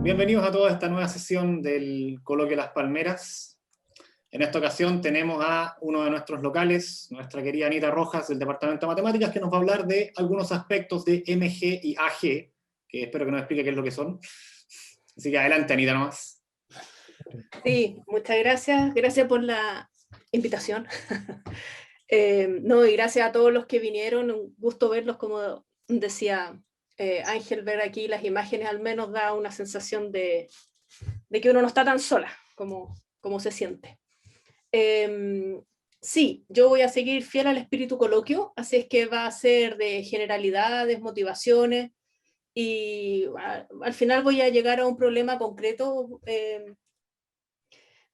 Bienvenidos a toda esta nueva sesión del Coloquio Las Palmeras. En esta ocasión tenemos a uno de nuestros locales, nuestra querida Anita Rojas del Departamento de Matemáticas, que nos va a hablar de algunos aspectos de MG y AG, que espero que nos explique qué es lo que son. Así que adelante, Anita, nomás. Sí, muchas gracias. Gracias por la invitación. No, y gracias a todos los que vinieron. Un gusto verlos, como decía Ángel, ver aquí las imágenes al menos da una sensación de que uno no está tan sola como se siente. Sí, yo voy a seguir fiel al espíritu coloquio, así es que va a ser de generalidades, motivaciones, y al final voy a llegar a un problema concreto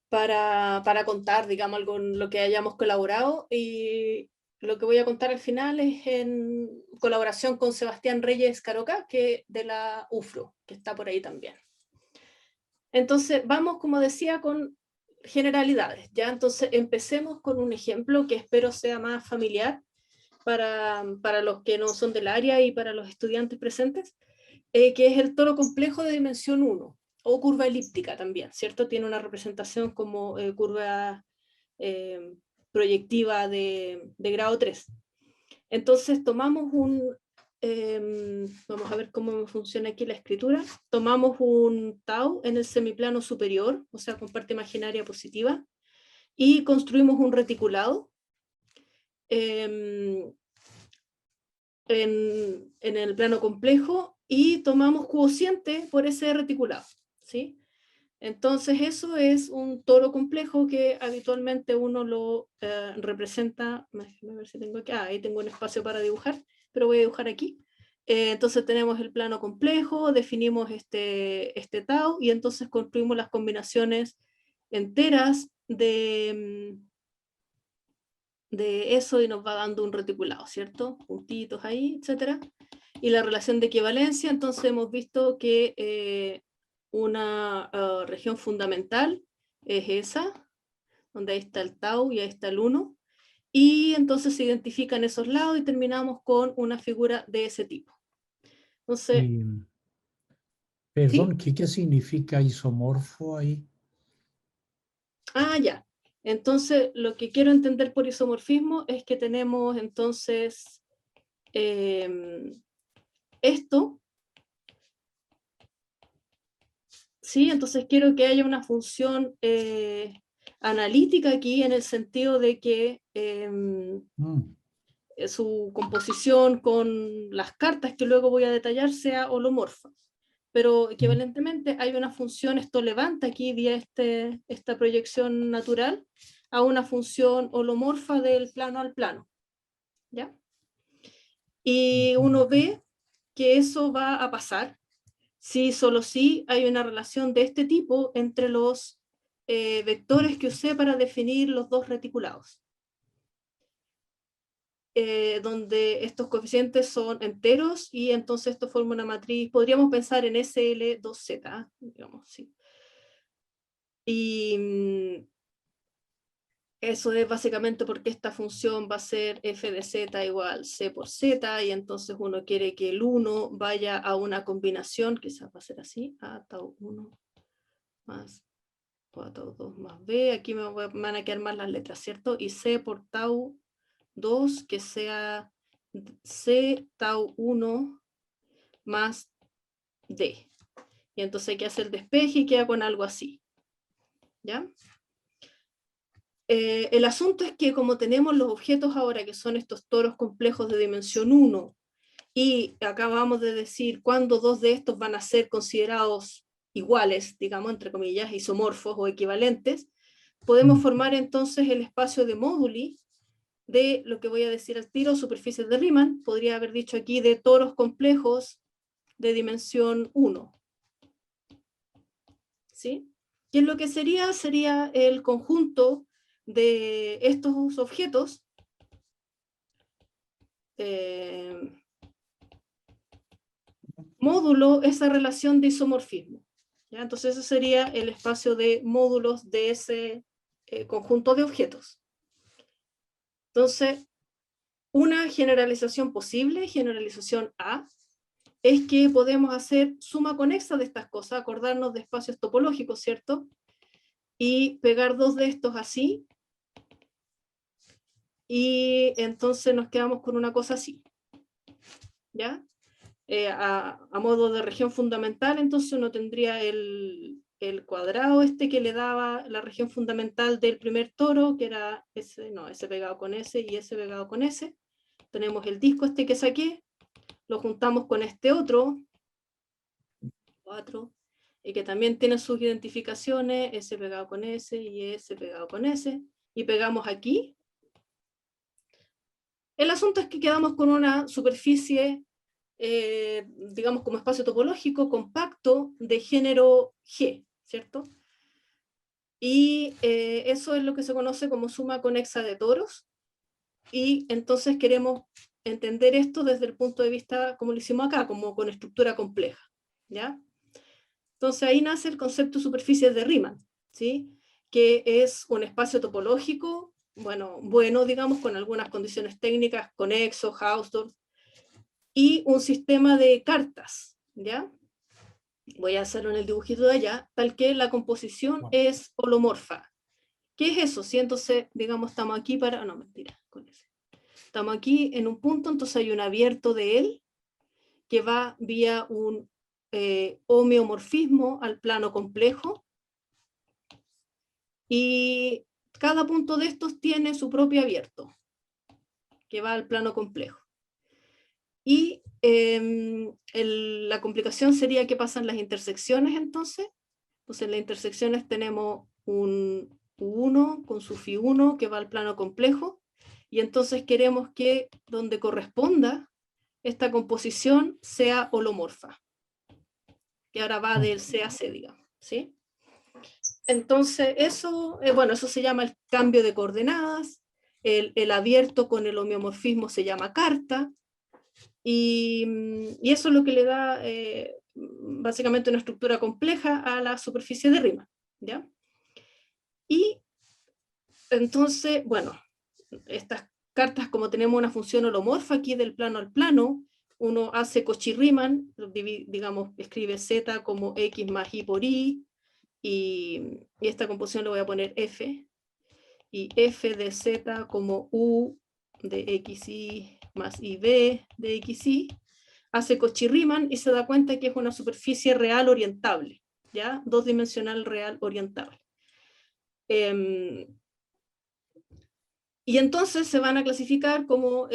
para contar, digamos, algo en lo que hayamos colaborado, y lo que voy a contar al final es en colaboración con Sebastián Reyes Caroca, que de la UFRO, que está por ahí también. Entonces, vamos, como decía, con generalidades, ¿ya? Entonces, empecemos con un ejemplo que espero sea más familiar para los que no son del área y para los estudiantes presentes, que es el toro complejo de dimensión 1, o curva elíptica también, ¿cierto? Tiene una representación como curva proyectiva de grado 3. Entonces tomamos vamos a ver cómo funciona aquí la escritura, tomamos un tau en el semiplano superior, o sea, con parte imaginaria positiva, y construimos un reticulado en el plano complejo, y tomamos cociente por ese reticulado, ¿sí? Entonces eso es un toro complejo que habitualmente uno lo representa, déjame ver si tengo aquí, ahí tengo un espacio para dibujar, pero voy a dibujar aquí. Entonces tenemos el plano complejo, definimos este tau, y entonces construimos las combinaciones enteras de eso, y nos va dando un reticulado, ¿cierto? Puntitos ahí, etcétera. Y la relación de equivalencia, entonces hemos visto que una región fundamental es esa, donde ahí está el tau y ahí está el 1, y entonces se identifican esos lados y terminamos con una figura de ese tipo. Entonces, Perdón, ¿sí? ¿qué significa isomorfo ahí? Ya. Entonces, lo que quiero entender por isomorfismo es que tenemos entonces esto, ¿sí? Entonces quiero que haya una función analítica aquí, en el sentido de que su composición con las cartas que luego voy a detallar sea holomorfa. Pero equivalentemente hay una función, esto levanta aquí vía esta proyección natural a una función holomorfa del plano al plano, ¿ya? Y uno ve que eso va a pasar si solo si hay una relación de este tipo entre los vectores que usé para definir los dos reticulados, donde estos coeficientes son enteros, y entonces esto forma una matriz, podríamos pensar en SL2Z, digamos, sí. Y eso es básicamente porque esta función va a ser f de z igual c por z, y entonces uno quiere que el 1 vaya a una combinación, quizás va a ser así, a tau 1 más o a tau 2 más b, aquí me van a quedar más las letras, ¿cierto? Y c por tau 2 que sea c tau 1 más d. Y entonces hay que hacer el despeje y queda con algo así, ¿ya? El asunto es que como tenemos los objetos ahora, que son estos toros complejos de dimensión 1, y acabamos de decir cuándo dos de estos van a ser considerados iguales, digamos, entre comillas, isomorfos o equivalentes, podemos formar entonces el espacio de móduli de lo que voy a decir al tiro, superficies de Riemann, podría haber dicho aquí de toros complejos de dimensión 1. ¿Sí? Y en lo que sería el conjunto de estos objetos módulo esa relación de isomorfismo, ¿ya? Entonces ese sería el espacio de módulos de ese conjunto de objetos. Entonces, una generalización posible, generalización A, es que podemos hacer suma conexa de estas cosas, acordarnos de espacios topológicos, ¿cierto? Y pegar dos de estos así, y entonces nos quedamos con una cosa así, ¿ya? A modo de región fundamental, entonces uno tendría el cuadrado este que le daba la región fundamental del primer toro, que era ese, no, ese pegado con ese y ese pegado con ese. Tenemos el disco este que saqué, lo juntamos con este otro, 4, y que también tiene sus identificaciones, ese pegado con ese y ese pegado con ese, y pegamos aquí. El asunto es que quedamos con una superficie, digamos como espacio topológico compacto de género G, ¿cierto? Y eso es lo que se conoce como suma conexa de toros, y entonces queremos entender esto desde el punto de vista, como lo hicimos acá, como con estructura compleja, ¿ya? Entonces ahí nace el concepto de superficies de Riemann, ¿sí? Que es un espacio topológico, bueno, digamos, con algunas condiciones técnicas, conexo, Hausdorff, y un sistema de cartas, ¿ya? Voy a hacerlo en el dibujito de allá, tal que la composición es holomorfa. ¿Qué es eso? Si entonces, digamos, estamos aquí para... No, mentira, con ese. Estamos aquí en un punto, entonces hay un abierto de él, que va vía un homeomorfismo al plano complejo, y cada punto de estos tiene su propio abierto, que va al plano complejo. Y la complicación sería qué pasa en las intersecciones entonces. Entonces en las intersecciones tenemos un U1 con su Φ1 que va al plano complejo, y entonces queremos que donde corresponda esta composición sea holomorfa, que ahora va del C a C, digamos, ¿sí? Entonces eso, bueno, eso se llama el cambio de coordenadas, el abierto con el homeomorfismo se llama carta, y eso es lo que le da básicamente una estructura compleja a la superficie de Riemann, ¿ya? Y entonces, bueno, estas cartas, como tenemos una función holomorfa aquí del plano al plano, uno hace Cauchy-Riemann, digamos, escribe Z como X más Y por Y, y esta composición le voy a poner F, y F de Z como U de XY más IB de XY, hace Cauchy-Riemann y se da cuenta que es una superficie real orientable, ¿ya? Dos-dimensional real orientable. Y entonces se van a clasificar como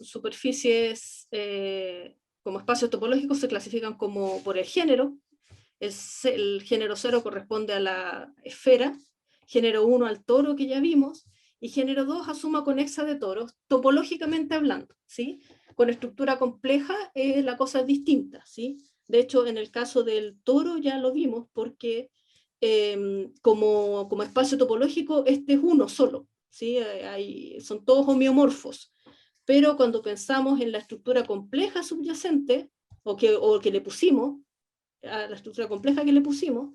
superficies, como espacios topológicos, se clasifican como por el género. El género 0 corresponde a la esfera, género 1 al toro que ya vimos, y género 2 a suma conexa de toros, topológicamente hablando, ¿sí? Con estructura compleja la cosa es distinta, ¿sí? De hecho, en el caso del toro ya lo vimos, porque como espacio topológico este es uno solo, ¿sí? Son todos homeomorfos, pero cuando pensamos en la estructura compleja subyacente, o que le pusimos, a la estructura compleja que le pusimos,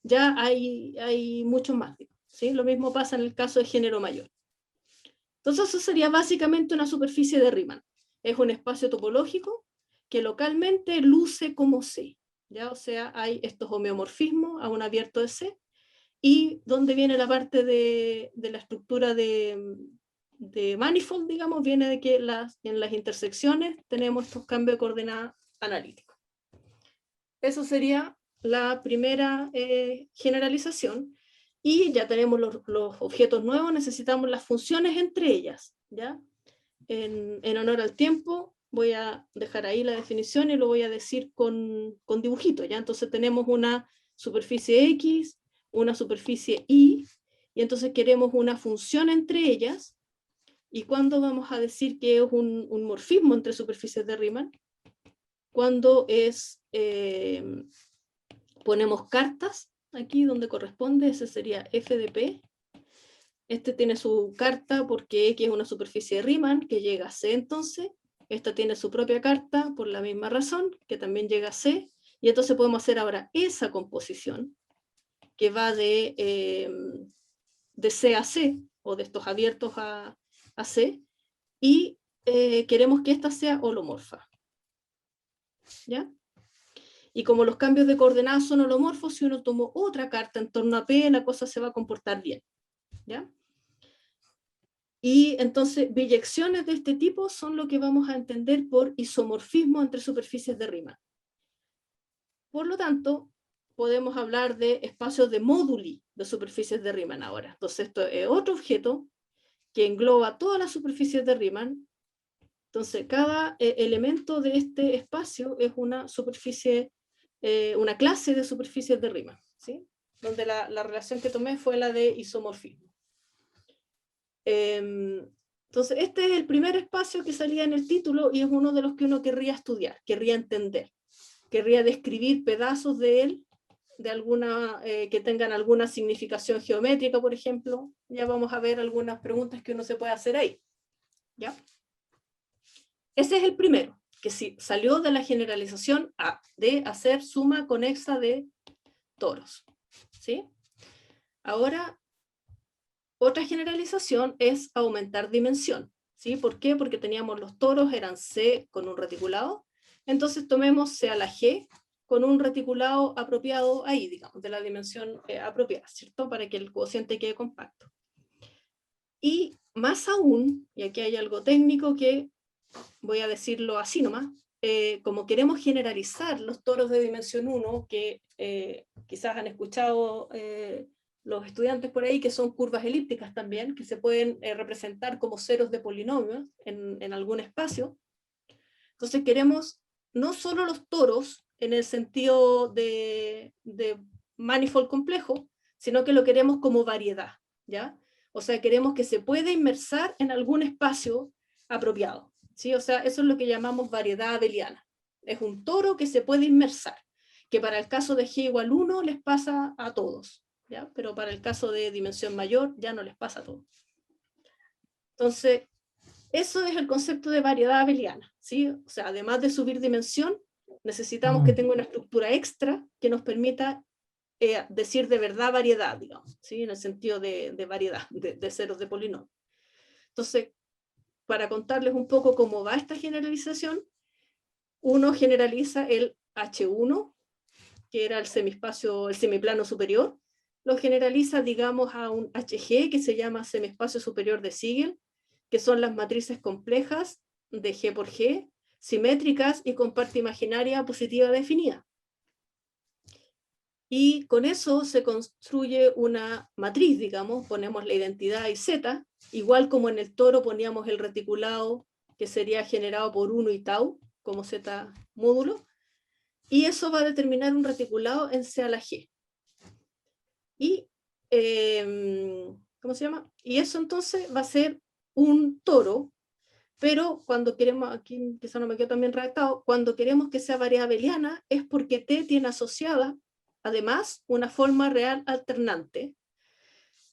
ya hay mucho más, ¿sí? Lo mismo pasa en el caso de género mayor. Entonces eso sería básicamente una superficie de Riemann. Es un espacio topológico que localmente luce como C, ¿ya? O sea, hay estos homeomorfismos a un abierto de C, y donde viene la parte de la estructura de manifold, digamos, viene de que en las intersecciones tenemos estos cambios de coordenadas analíticos. Eso sería la primera generalización, y ya tenemos los objetos nuevos, necesitamos las funciones entre ellas, ¿ya? En honor al tiempo voy a dejar ahí la definición y lo voy a decir con dibujitos, ¿ya? Entonces tenemos una superficie X, una superficie Y, y entonces queremos una función entre ellas. ¿Y cuándo vamos a decir que es un morfismo entre superficies de Riemann? Cuando ponemos cartas aquí donde corresponde, ese sería f de p. Este tiene su carta porque X es una superficie de Riemann que llega a C entonces. Esta tiene su propia carta por la misma razón, que también llega a C. Y entonces podemos hacer ahora esa composición que va de C a C, o de estos abiertos a C, y queremos que esta sea holomorfa. ¿ya? Y como los cambios de coordenadas son holomorfos, si uno tomó otra carta en torno a P, la cosa se va a comportar bien, ¿ya? Y entonces, biyecciones de este tipo son lo que vamos a entender por isomorfismo entre superficies de Riemann. Por lo tanto, podemos hablar de espacios de móduli de superficies de Riemann ahora. Entonces, esto es otro objeto que engloba todas las superficies de Riemann. Entonces, cada elemento de este espacio es una superficie, una clase de superficies de Riemann, ¿sí? Donde la relación que tomé fue la de isomorfismo. Entonces, este es el primer espacio que salía en el título y es uno de los que uno querría estudiar, querría entender, querría describir pedazos de él, de alguna, que tengan alguna significación geométrica, por ejemplo. Ya vamos a ver algunas preguntas que uno se puede hacer ahí, ¿ya? Ese es el primero, que sí, salió de la generalización A, de hacer suma conexa de toros, ¿sí? Ahora, otra generalización es aumentar dimensión, ¿sí? ¿Por qué? Porque teníamos los toros, eran C con un reticulado, entonces tomemos C a la G con un reticulado apropiado ahí, digamos, de la dimensión apropiada, ¿cierto? Para que el cociente quede compacto. Y más aún, y aquí hay algo técnico que voy a decirlo así nomás, como queremos generalizar los toros de dimensión 1, que quizás han escuchado los estudiantes por ahí, que son curvas elípticas también, que se pueden representar como ceros de polinomios en algún espacio. Entonces queremos no solo los toros en el sentido de manifold complejo, sino que lo queremos como variedad, ¿ya? O sea, queremos que se pueda inmersar en algún espacio apropiado, ¿sí? O sea, eso es lo que llamamos variedad abeliana. Es un toro que se puede inmersar, que para el caso de G igual 1 les pasa a todos, ¿ya? Pero para el caso de dimensión mayor ya no les pasa a todos. Entonces, eso es el concepto de variedad abeliana, ¿sí? O sea, además de subir dimensión, necesitamos que tenga una estructura extra que nos permita decir de verdad variedad, digamos, ¿sí? En el sentido de variedad, de ceros de polinomio. Entonces, para contarles un poco cómo va esta generalización, uno generaliza el H1, que era el semiespacio, el semiplano superior, lo generaliza, digamos, a un HG, que se llama semiespacio superior de Siegel, que son las matrices complejas de G por G, simétricas y con parte imaginaria positiva definida. Y con eso se construye una matriz, digamos, ponemos la identidad y Z, igual como en el toro poníamos el reticulado que sería generado por 1 y tau, como Z módulo, y eso va a determinar un reticulado en C a la G. Y, ¿cómo se llama? Y eso entonces va a ser un toro, pero cuando queremos, aquí quizá no me quedó también redactado, cuando queremos que sea variedad abeliana es porque T tiene asociada, además, una forma real alternante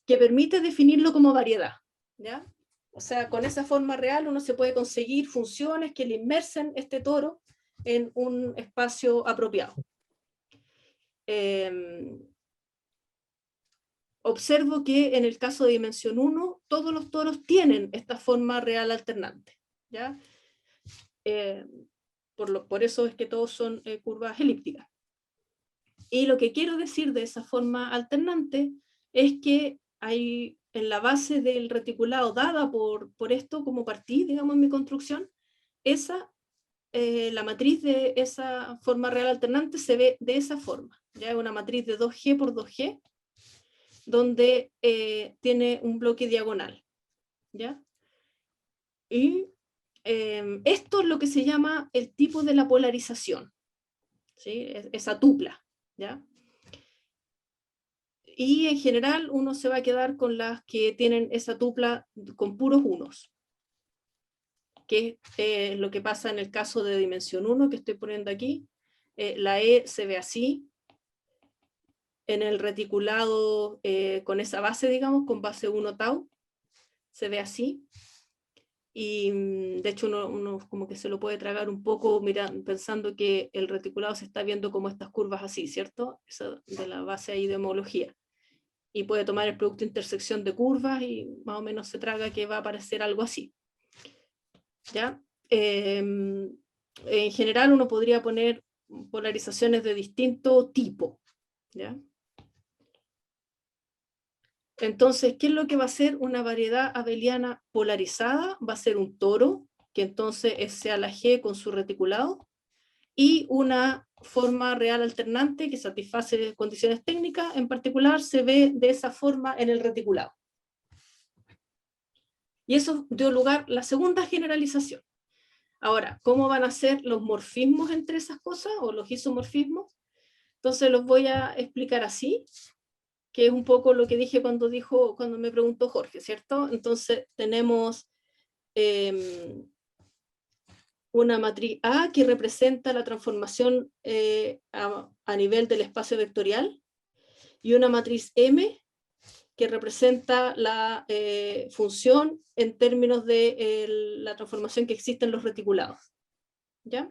que permite definirlo como variedad, ¿ya? O sea, con esa forma real uno se puede conseguir funciones que le inmersen este toro en un espacio apropiado. Observo que en el caso de dimensión 1, todos los toros tienen esta forma real alternante, ¿ya? Por eso es que todos son curvas elípticas. Y lo que quiero decir de esa forma alternante es que hay en la base del reticulado dada por esto como partí, digamos, en mi construcción, la matriz de esa forma real alternante se ve de esa forma. Ya es una matriz de 2G por 2G, donde tiene un bloque diagonal, ¿ya? Y esto es lo que se llama el tipo de la polarización, ¿sí? Esa tupla, ¿ya? Y en general uno se va a quedar con las que tienen esa tupla con puros unos, que es lo que pasa en el caso de dimensión 1 que estoy poniendo aquí. La E se ve así, en el reticulado con esa base, digamos, con base 1 tau, se ve así. Y de hecho uno como que se lo puede tragar un poco pensando que el reticulado se está viendo como estas curvas así, ¿cierto? Esa de la base ahí de homología. Y puede tomar el producto de intersección de curvas y más o menos se traga que va a aparecer algo así, ¿ya? en general uno podría poner polarizaciones de distinto tipo, ¿ya? Entonces, ¿qué es lo que va a ser una variedad abeliana polarizada? Va a ser un toro, que entonces sea la G con su reticulado, y una forma real alternante que satisface condiciones técnicas, en particular se ve de esa forma en el reticulado. Y eso dio lugar a la segunda generalización. Ahora, ¿cómo van a ser los morfismos entre esas cosas, o los isomorfismos? Entonces los voy a explicar así, que es un poco lo que dije cuando me preguntó Jorge, ¿cierto? Entonces tenemos una matriz A que representa la transformación a nivel del espacio vectorial, y una matriz M que representa la función en términos de la transformación que existe en los reticulados, ¿ya?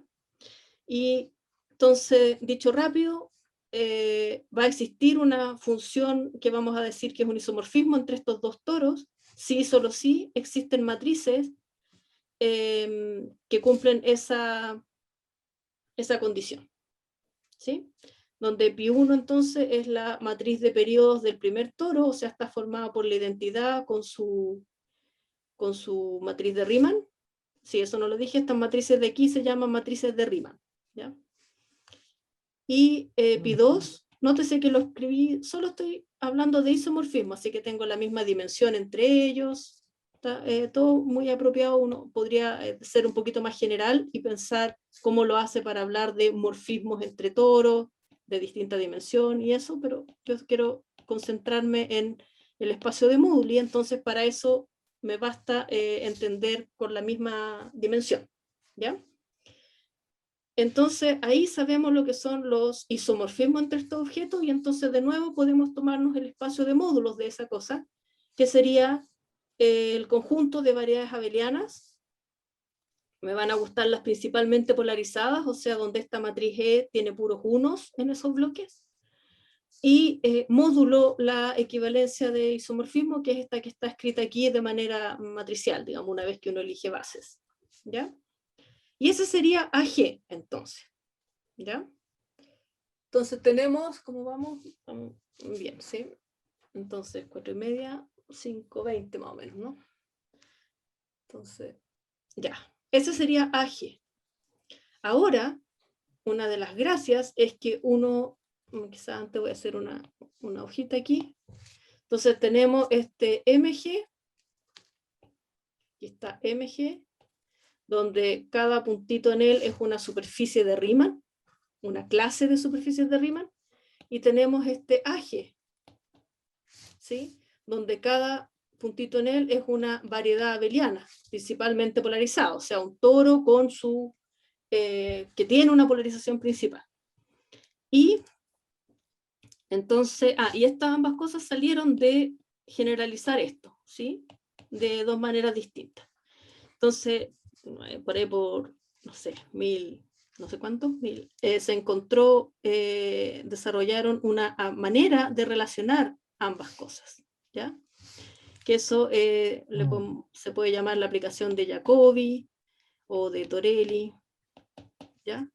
Y entonces, dicho rápido, va a existir una función que vamos a decir que es un isomorfismo entre estos dos toros, sí, solo sí, existen matrices que cumplen esa condición, ¿sí? Donde pi1 entonces es la matriz de periodos del primer toro, o sea, está formada por la identidad con su matriz de Riemann. Sí, eso no lo dije, estas matrices de aquí se llaman matrices de Riemann, ¿ya? Y pi2, nótese que lo escribí, solo estoy hablando de isomorfismo, así que tengo la misma dimensión entre ellos, todo muy apropiado. Uno podría ser un poquito más general y pensar cómo lo hace para hablar de morfismos entre toros, de distinta dimensión y eso, pero yo quiero concentrarme en el espacio de Moodley, entonces para eso me basta entender con la misma dimensión, ¿ya? Entonces ahí sabemos lo que son los isomorfismos entre estos objetos, y entonces de nuevo podemos tomarnos el espacio de módulos de esa cosa, que sería el conjunto de variedades abelianas. Me van a gustar las principalmente polarizadas, o sea, donde esta matriz E tiene puros unos en esos bloques, y módulo la equivalencia de isomorfismo, que es esta que está escrita aquí de manera matricial, digamos, una vez que uno elige bases, ¿ya? Y ese sería AG, entonces, ¿ya? Entonces tenemos, ¿cómo vamos? Bien, ¿sí? Entonces, 4:30, 5:20 más o menos, ¿no? Entonces, ya. Ese sería AG. Ahora, una de las gracias es que uno, quizás antes voy a hacer una hojita aquí. Entonces tenemos este MG, aquí está MG, donde cada puntito en él es una superficie de Riemann, una clase de superficies de Riemann, y tenemos este AG, ¿sí? Donde cada puntito en él es una variedad abeliana, principalmente polarizada, o sea, un toro con su, que tiene una polarización principal. Y entonces, y estas ambas cosas salieron de generalizar esto, ¿sí? De dos maneras distintas. Entonces, por ahí por, no sé, no sé cuántos, se encontró, desarrollaron una manera de relacionar ambas cosas, ¿ya? Que eso se puede llamar la aplicación de Jacobi o de Torelli, ¿ya?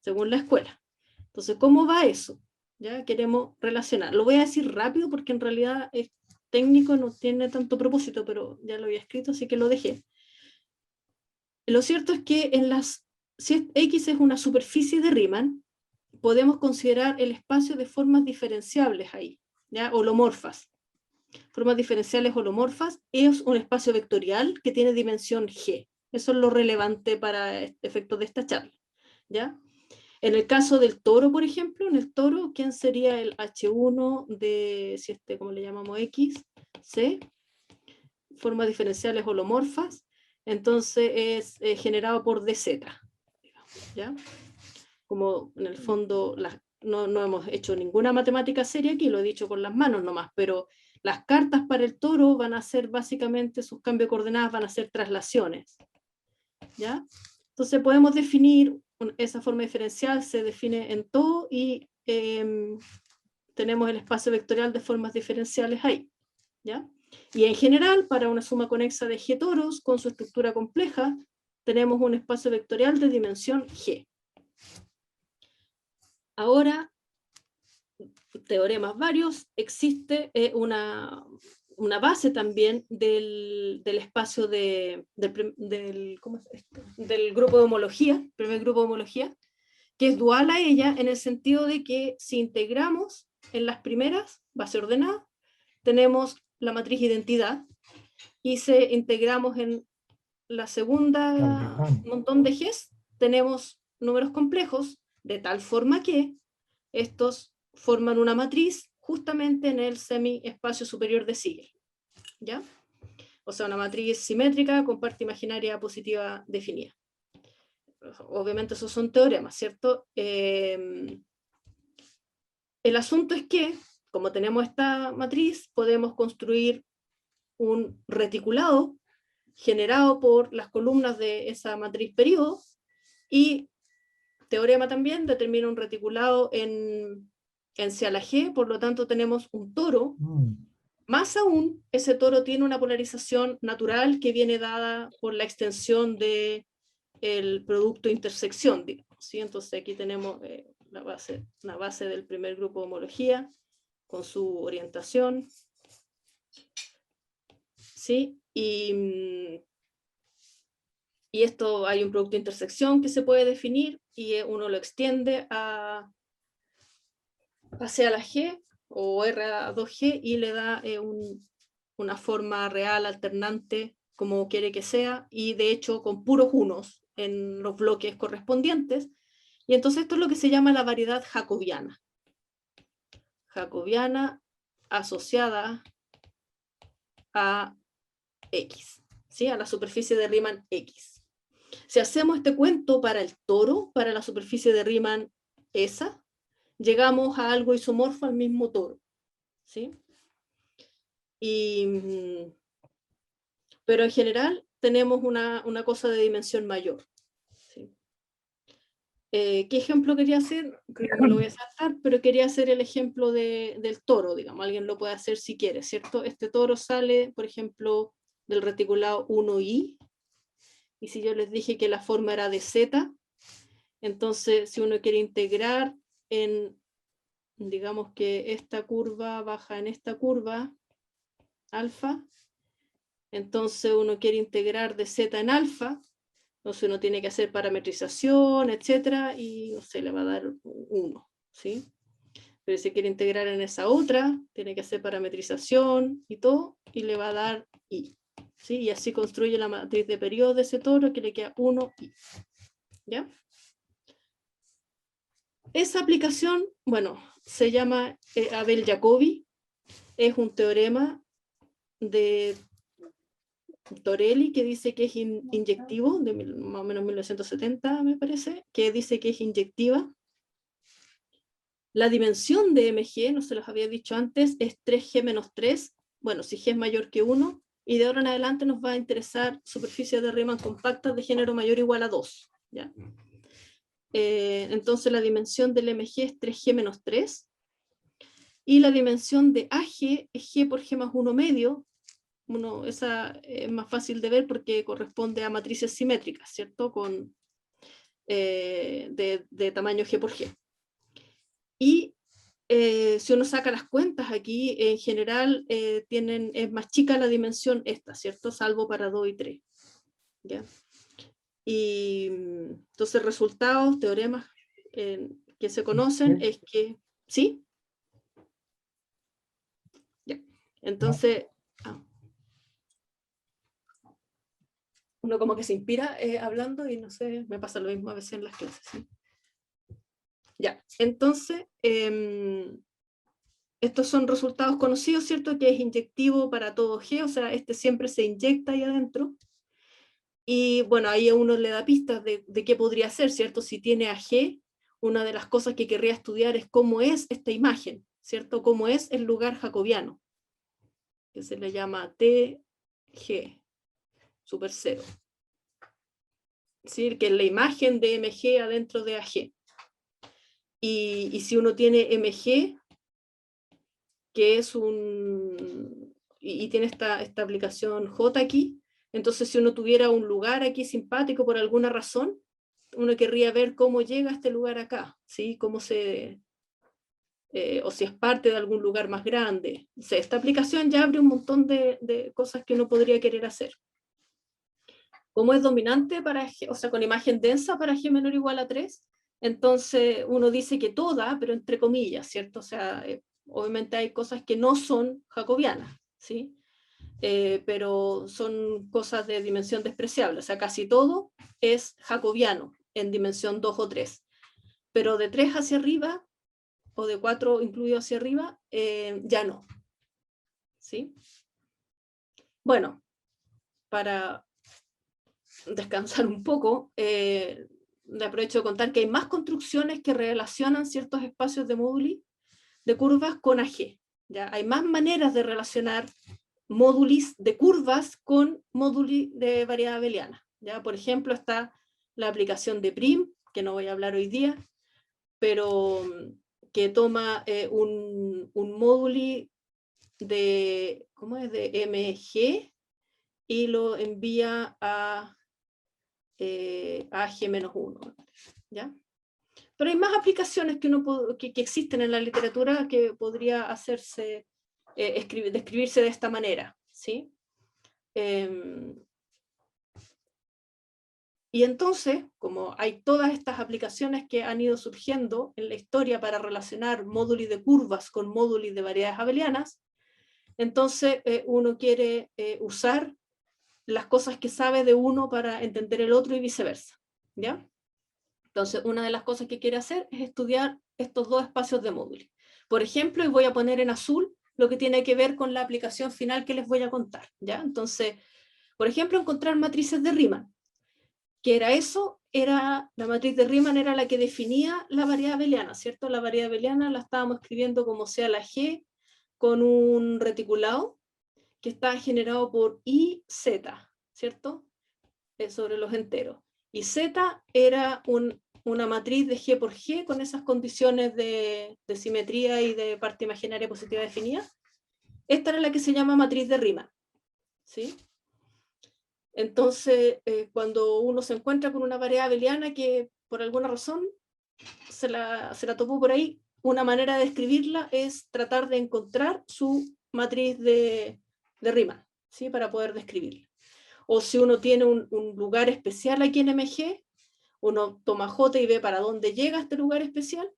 Según la escuela. Entonces, ¿cómo va eso? ¿Ya? Queremos relacionar. Lo voy a decir rápido porque en realidad es técnico, no tiene tanto propósito, pero ya lo había escrito, así que lo dejé. Lo cierto es que si X es una superficie de Riemann, podemos considerar el espacio de formas diferenciables ahí, ¿ya? Holomorfas. Formas diferenciales holomorfas es un espacio vectorial que tiene dimensión G. Eso es lo relevante para efectos de esta charla, ¿ya? En el caso del toro, por ejemplo, en el toro, ¿quién sería el H1 de, si ¿cómo le llamamos? X, C, formas diferenciales holomorfas, entonces es generado por DZ, ¿ya? Como en el fondo no hemos hecho ninguna matemática seria aquí, lo he dicho con las manos nomás, pero las cartas para el toro van a ser básicamente, sus cambios de coordenadas van a ser traslaciones, ¿ya? Entonces podemos definir, esa forma diferencial se define en todo, y tenemos el espacio vectorial de formas diferenciales ahí, ¿ya? Y en general, para una suma conexa de G toros con su estructura compleja, tenemos un espacio vectorial de dimensión G. Ahora, teoremas varios, existe una base también del espacio del grupo de homología, primer grupo de homología, que es dual a ella en el sentido de que si integramos en las primeras, base ordenada, tenemos la matriz identidad, y si integramos en la segunda montón de Gs, tenemos números complejos, de tal forma que estos forman una matriz justamente en el semi-espacio superior de Siegel, ¿ya? O sea, una matriz simétrica con parte imaginaria positiva definida. Obviamente esos son teoremas, ¿cierto? El asunto es que, como tenemos esta matriz, podemos construir un reticulado generado por las columnas de esa matriz periodo, y teorema también determina un reticulado en C a la G, por lo tanto tenemos un toro. Más aún, ese toro tiene una polarización natural que viene dada por la extensión del producto intersección, digamos, ¿sí? Entonces aquí tenemos una base del primer grupo de homología con su orientación, ¿sí? Y esto, hay un producto de intersección que se puede definir y uno lo extiende a C a la G o R a 2G y le da una forma real alternante como quiere que sea, y de hecho con puros unos en los bloques correspondientes. Y entonces esto es lo que se llama la variedad jacobiana. Jacobiana asociada a X, ¿sí? A la superficie de Riemann X. Si hacemos este cuento para el toro, para la superficie de Riemann esa, llegamos a algo isomorfo al mismo toro, ¿sí? Pero en general tenemos una cosa de dimensión mayor, ¿sí? ¿Qué ejemplo quería hacer? Creo que me lo voy a saltar, pero quería hacer el ejemplo del toro, digamos, alguien lo puede hacer si quiere, ¿cierto? Este toro sale, por ejemplo, del reticulado 1i, y si yo les dije que la forma era de z, entonces si uno quiere integrar digamos que esta curva baja en esta curva, alfa, entonces uno quiere integrar de z en alfa, entonces uno tiene que hacer parametrización, etcétera, y no sé, le va a dar 1, ¿sí? Pero si quiere integrar en esa otra, tiene que hacer parametrización y todo, y le va a dar i, ¿sí? Y así construye la matriz de periodo de ese toro, que le queda 1i, ¿ya? Esa aplicación, bueno, se llama Abel-Jacobi, es un teorema de Torelli que dice que es inyectivo, de más o menos 1970 me parece, que dice que es inyectiva. La dimensión de MG, no se los había dicho antes, es 3G menos 3, bueno, si G es mayor que 1, y de ahora en adelante nos va a interesar superficies de Riemann compactas de género mayor o igual a 2, ¿ya? Entonces la dimensión del MG es 3G menos 3, y la dimensión de AG es G por G más 1 medio. Esa es más fácil de ver porque corresponde a matrices simétricas, ¿cierto? De tamaño G por G. Y si uno saca las cuentas aquí, en general es más chica la dimensión esta, ¿cierto? Salvo para 2 y 3. ¿Ya? Y entonces resultados, teoremas que se conocen es que, ¿sí? Ya. Entonces, uno como que se inspira hablando y no sé, me pasa lo mismo a veces en las clases, ¿sí? Ya, entonces, estos son resultados conocidos, ¿cierto? Que es inyectivo para todo G, o sea, este siempre se inyecta ahí adentro. Y bueno, ahí a uno le da pistas de qué podría ser, ¿cierto? Si tiene a G, una de las cosas que querría estudiar es cómo es esta imagen, ¿cierto? Cómo es el lugar jacobiano, que se le llama TG, super cero. Es decir, que es la imagen de MG adentro de AG. Y si uno tiene MG, que es y tiene esta aplicación J aquí, Entonces, si uno tuviera un lugar aquí simpático por alguna razón, uno querría ver cómo llega a este lugar acá, ¿sí? Cómo se... o si es parte de algún lugar más grande. O sea, esta aplicación ya abre un montón de cosas que uno podría querer hacer. Como es dominante para, o sea, con imagen densa para G menor o igual a 3, entonces uno dice que toda, pero entre comillas, ¿cierto? O sea, obviamente hay cosas que no son jacobianas, ¿sí? Pero son cosas de dimensión despreciable, o sea, casi todo es jacobiano en dimensión 2 o 3, pero de 3 hacia arriba, o de 4 incluido hacia arriba, ya no, ¿sí? Bueno, para descansar un poco, le aprovecho de contar que hay más construcciones que relacionan ciertos espacios de móduli de curvas con AG. ¿Ya? Hay más maneras de relacionar módulis de curvas con móduli de variedad abeliana. ¿Ya? Por ejemplo, está la aplicación de Prim, que no voy a hablar hoy día, pero que toma un móduli de, ¿cómo es? De MG y lo envía a G-1, ¿ya? Pero hay más aplicaciones que existen en la literatura que podría hacerse, describirse de esta manera, ¿sí? Y entonces, como hay todas estas aplicaciones que han ido surgiendo en la historia para relacionar móduli de curvas con móduli de variedades abelianas, entonces uno quiere usar las cosas que sabe de uno para entender el otro y viceversa, ¿ya? Entonces, una de las cosas que quiere hacer es estudiar estos dos espacios de móduli. Por ejemplo, y voy a poner en azul lo que tiene que ver con la aplicación final que les voy a contar, ¿ya? Entonces, por ejemplo, encontrar matrices de Riemann. ¿Qué era eso? La matriz de Riemann era la que definía la variedad abeliana, ¿cierto? La variedad abeliana la estábamos escribiendo como sea la G con un reticulado que está generado por I, Z, ¿cierto? Sobre los enteros. Y Z era una matriz de G por G con esas condiciones de simetría y de parte imaginaria positiva definida. Esta era la que se llama matriz de Riemann, ¿sí? Entonces, cuando uno se encuentra con una variedad abeliana que por alguna razón se la topó por ahí, una manera de escribirla es tratar de encontrar su matriz de Riemann, ¿sí? Para poder describirla. O si uno tiene un lugar especial aquí en MG, uno toma J y ve para dónde llega este lugar especial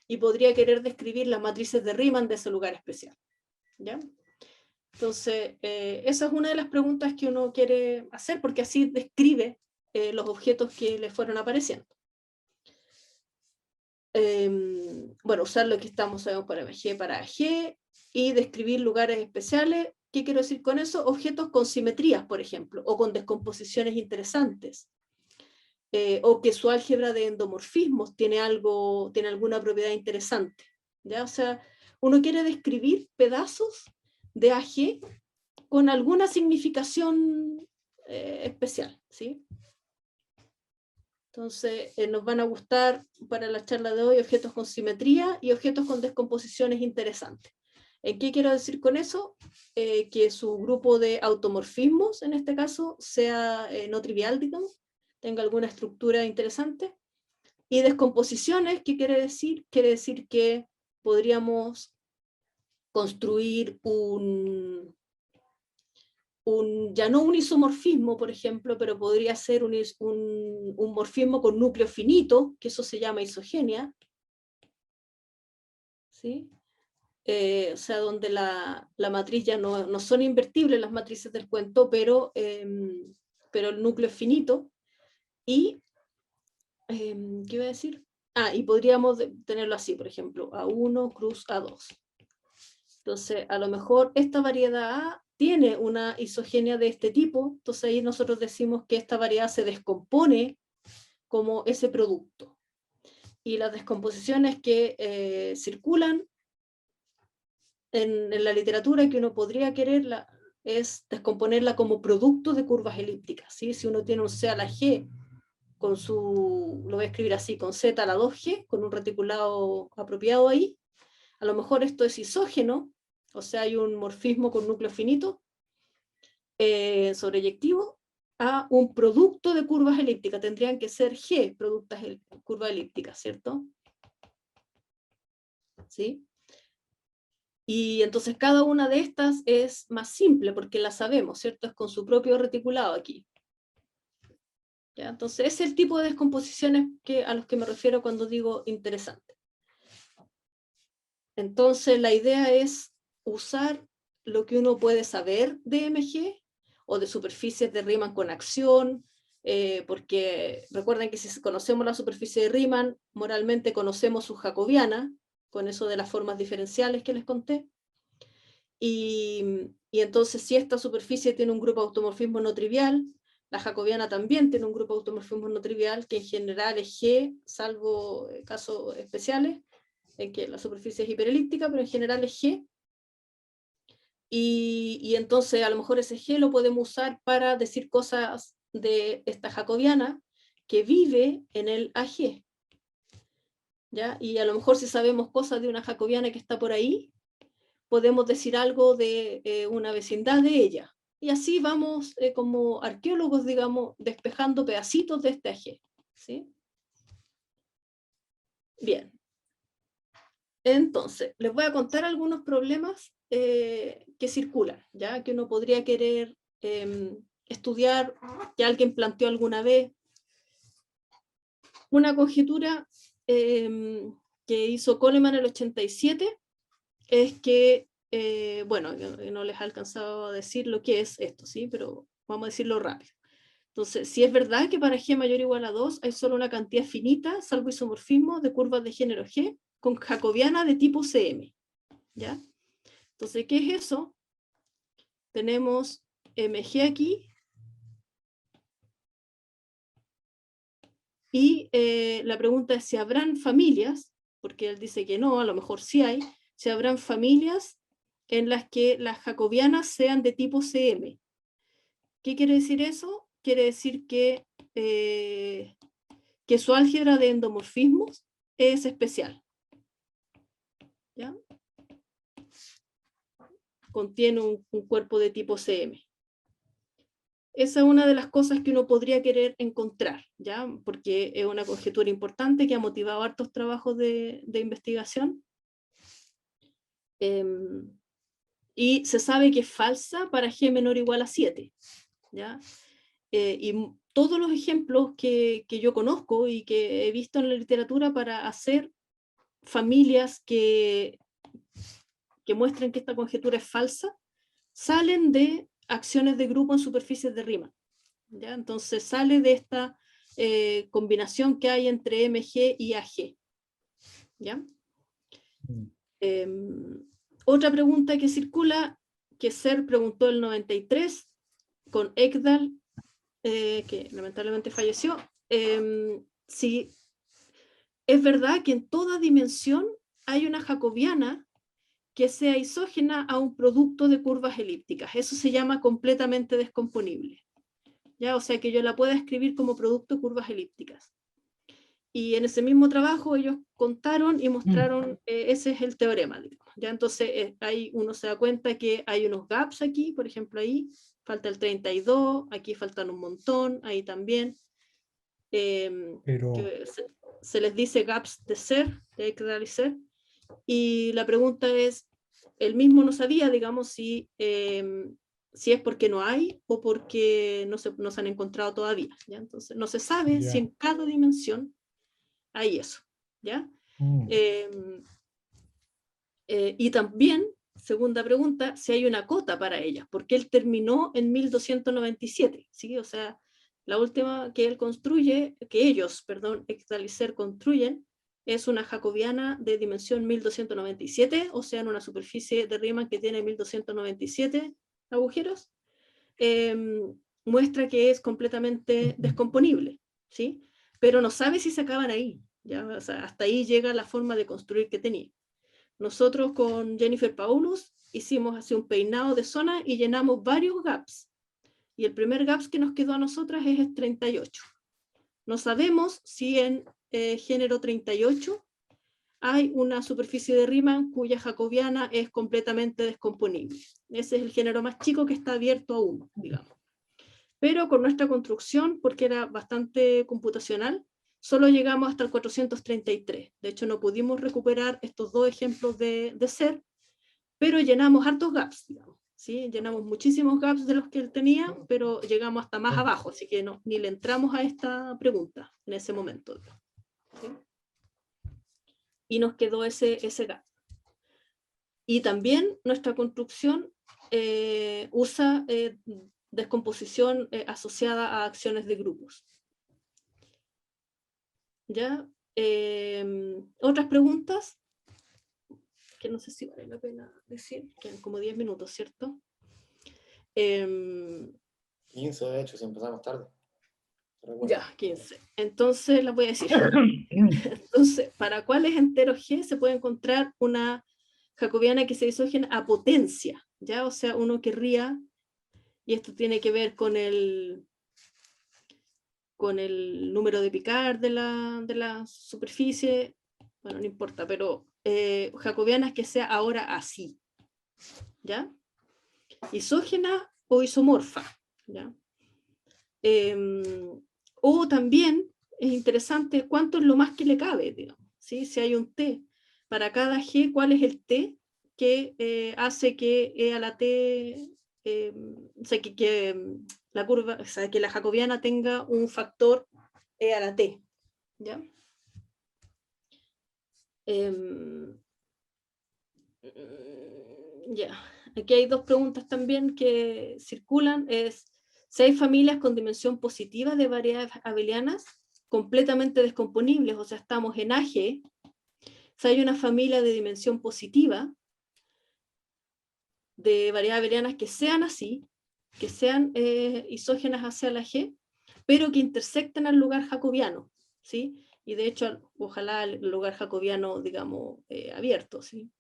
y podría querer describir las matrices de Riemann de ese lugar especial, ¿ya? Entonces, esa es una de las preguntas que uno quiere hacer, porque así describe los objetos que le fueron apareciendo. Bueno, usar lo que sabemos para MG para G y describir lugares especiales. ¿Qué quiero decir con eso? Objetos con simetrías, por ejemplo, o con descomposiciones interesantes. O que su álgebra de endomorfismos tiene alguna propiedad interesante, ¿ya? O sea, uno quiere describir pedazos de AG con alguna significación especial, ¿sí? Entonces, nos van a gustar para la charla de hoy objetos con simetría y objetos con descomposiciones interesantes. ¿Qué quiero decir con eso? Que su grupo de automorfismos, en este caso, sea no trivial, digamos, tenga alguna estructura interesante. Y descomposiciones, ¿qué quiere decir? Quiere decir que podríamos construir ya no un isomorfismo, por ejemplo, pero podría ser un morfismo con núcleo finito, que eso se llama isogenia, ¿sí? O sea, donde la matriz ya no son invertibles las matrices del cuento, pero el núcleo es finito. Y, ¿qué iba a decir? Y podríamos tenerlo así, por ejemplo, A1 cruz A2. Entonces, a lo mejor esta variedad A tiene una isogenia de este tipo, entonces ahí nosotros decimos que esta variedad se descompone como ese producto. Y las descomposiciones que circulan en la literatura que uno podría quererla es descomponerla como producto de curvas elípticas, ¿sí? Si uno tiene un C a la G con lo voy a escribir así, con Z a la 2G, con un reticulado apropiado ahí, a lo mejor esto es isógeno, o sea, hay un morfismo con núcleo finito sobreyectivo, a un producto de curvas elípticas. Tendrían que ser G, curvas elípticas, ¿cierto? ¿Sí? Y entonces cada una de estas es más simple porque la sabemos, ¿cierto? Es con su propio reticulado aquí. ¿Ya? Entonces ese es el tipo de descomposiciones a los que me refiero cuando digo interesante. Entonces la idea es usar lo que uno puede saber de MG o de superficies de Riemann con acción, porque recuerden que si conocemos la superficie de Riemann, moralmente conocemos su jacobiana, con eso de las formas diferenciales que les conté. Y entonces si esta superficie tiene un grupo de automorfismo no trivial, la jacobiana también tiene un grupo de automorfismo no trivial, que en general es G, salvo casos especiales, en que la superficie es hiperelíptica, pero en general es G. Y entonces a lo mejor ese G lo podemos usar para decir cosas de esta jacobiana que vive en el AG. ¿Ya? Y a lo mejor si sabemos cosas de una jacobiana que está por ahí, podemos decir algo de una vecindad de ella. Y así vamos como arqueólogos, digamos, despejando pedacitos de este AG. ¿Sí? Bien. Entonces, les voy a contar algunos problemas que circulan, ¿ya? Que uno podría querer estudiar, que alguien planteó alguna vez. Una conjetura que hizo Coleman en el 87 es que, bueno, no les he alcanzado a decir lo que es esto, ¿sí? Pero vamos a decirlo rápido. Entonces, si es verdad que para G mayor o igual a 2 hay solo una cantidad finita, salvo isomorfismo, de curvas de género G, con jacobiana de tipo CM, ¿ya? Entonces, ¿qué es eso? Tenemos MG aquí, y la pregunta es si habrán familias, porque él dice que no, a lo mejor sí hay, si habrán familias en las que las jacobianas sean de tipo CM. ¿Qué quiere decir eso? Quiere decir que su álgebra de endomorfismos es especial. ¿Ya? Contiene un cuerpo de tipo CM. Esa es una de las cosas que uno podría querer encontrar, ¿ya? Porque es una conjetura importante que ha motivado hartos trabajos de investigación. Y se sabe que es falsa para G menor o igual a 7. ¿Ya? Y todos los ejemplos que yo conozco y que he visto en la literatura para hacer familias que muestren que esta conjetura es falsa, salen de acciones de grupo en superficies de Riemann. ¿Ya? Entonces sale de esta combinación que hay entre MG y AG. ¿Ya? Otra pregunta que circula, que Ser preguntó el 93 con Ekdal, que lamentablemente falleció, si es verdad que en toda dimensión hay una jacobiana que sea isógena a un producto de curvas elípticas. Eso se llama completamente descomponible. ¿Ya? O sea que yo la pueda escribir como producto de curvas elípticas. Y en ese mismo trabajo ellos contaron y mostraron, ese es el teorema, digamos. ¿Ya? Entonces ahí uno se da cuenta que hay unos gaps aquí, por ejemplo ahí, falta el 32, aquí faltan un montón, ahí también. Pero que se les dice gaps de Ser, de Ekdal y Ser. Y la pregunta es, él mismo no sabía, digamos, si es porque no hay o porque no se han encontrado todavía. ¿Ya? Entonces no se sabe si en cada dimensión hay eso. ¿Ya? Y también, segunda pregunta, si hay una cota para ellas, porque él terminó en 1297, ¿sí? O sea, la última que él construye, que ellos, perdón, Ekdal y Ser construyen, es una jacobiana de dimensión 1297, o sea, en una superficie de Riemann que tiene 1297 agujeros, muestra que es completamente descomponible, ¿sí? Pero no sabe si se acaban ahí, ¿ya? O sea, hasta ahí llega la forma de construir que tenía. Nosotros con Jennifer Paulus hicimos así un peinado de zona y llenamos varios gaps. Y el primer gap que nos quedó a nosotras es el 38. No sabemos si en género 38 hay una superficie de Riemann cuya jacobiana es completamente descomponible. Ese es el género más chico que está abierto aún, digamos. pero con nuestra construcción, porque era bastante computacional, solo llegamos hasta el 433. De hecho, no pudimos recuperar estos dos ejemplos de ser, pero llenamos hartos gaps, digamos, ¿sí? Llenamos muchísimos gaps de los que él tenía, pero llegamos hasta más abajo, así que no, ni le entramos a esta pregunta en ese momento, ¿sí? Y nos quedó ese gap. Y también nuestra construcción usa descomposición asociada a acciones de grupos. ¿Ya? ¿Otras preguntas? Que no sé si vale la pena decir, quedan como 10 minutos, ¿cierto? 15, de hecho, si empezamos tarde. Bueno. Ya, 15. Entonces las voy a decir. Entonces, ¿para cuáles enteros G se puede encontrar una jacobiana que sea isógena a potencia? ¿Ya? O sea, uno querría, y esto tiene que ver con el número de Picard de la superficie, bueno, no importa, pero jacobianas que sea ahora así, ¿ya? Isógena o isomorfa, ¿ya? O también es interesante cuánto es lo más que le cabe, digamos, ¿sí? Si hay un T para cada G, ¿cuál es el T que hace que E a la T, o sea, que la curva, o sea, que la jacobiana tenga un factor E a la T, ¿ya? Ya, aquí hay dos preguntas también que circulan, es si hay familias con dimensión positiva de variedades abelianas completamente descomponibles, o sea, estamos en AG, si hay una familia de dimensión positiva de variedades abelianas que sean así, que sean isógenas hacia la G, pero que intersecten al lugar jacobiano, ¿sí? Y de hecho, ojalá el lugar jacobiano, digamos, abierto, ¿sí?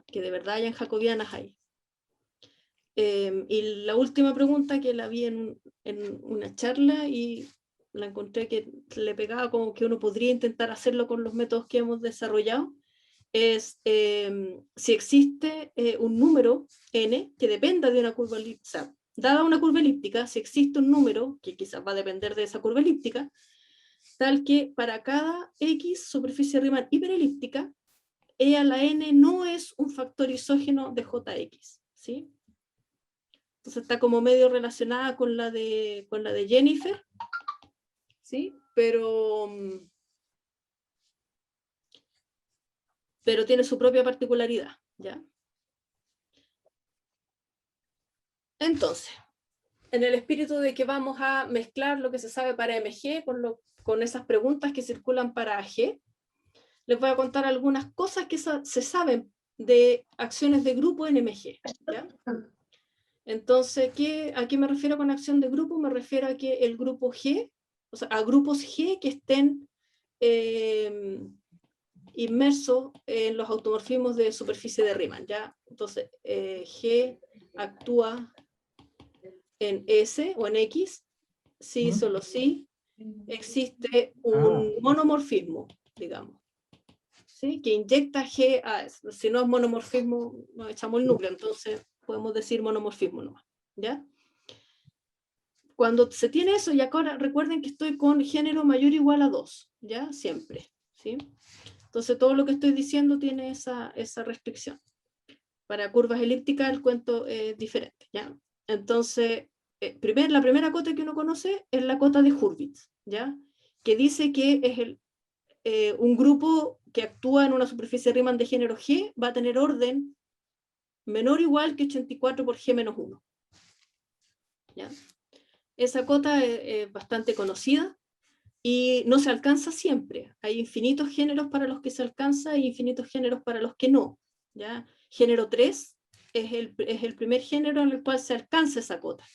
Que de verdad hayan jacobianas ahí. Y la última pregunta que la vi en una charla y la encontré que le pegaba como que uno podría intentar hacerlo con los métodos que hemos desarrollado, es si existe un número n que dependa de una curva elíptica, o sea, dada una curva elíptica, si existe un número que quizás va a depender de esa curva elíptica, tal que para cada x superficie Riemann hiperelíptica, E a la n no es un factor isógeno de Jx, ¿sí? Entonces está como medio relacionada con la de Jennifer, ¿sí? Pero tiene su propia particularidad, ¿ya? Entonces, en el espíritu de que vamos a mezclar lo que se sabe para MG con esas preguntas que circulan para AG, les voy a contar algunas cosas que se saben de acciones de grupo en MG, ¿ya? Entonces, ¿a qué me refiero con acción de grupo? Me refiero a que el grupo G, o sea, a grupos G que estén inmersos en los automorfismos de superficie de Riemann, ¿ya? Entonces, G actúa en S o en X, si solo si existe un monomorfismo, digamos, ¿sí? Que inyecta G a S. Si no es monomorfismo, nos echamos el núcleo, entonces podemos decir monomorfismo nomás, ¿ya? Cuando se tiene eso, y ahora recuerden que estoy con género mayor o igual a 2, ¿ya? Siempre, ¿sí? Entonces todo lo que estoy diciendo tiene esa restricción. Para curvas elípticas el cuento es diferente, ¿ya? Entonces, la primera cota que uno conoce es la cota de Hurwitz, ¿ya? Que dice que es un grupo que actúa en una superficie Riemann de género G va a tener orden menor o igual que 84 por G menos 1, ¿ya? Esa cota es bastante conocida y no se alcanza siempre. Hay infinitos géneros para los que se alcanza y infinitos géneros para los que no, ¿ya? Género 3 es el primer género en el cual se alcanza esa cota,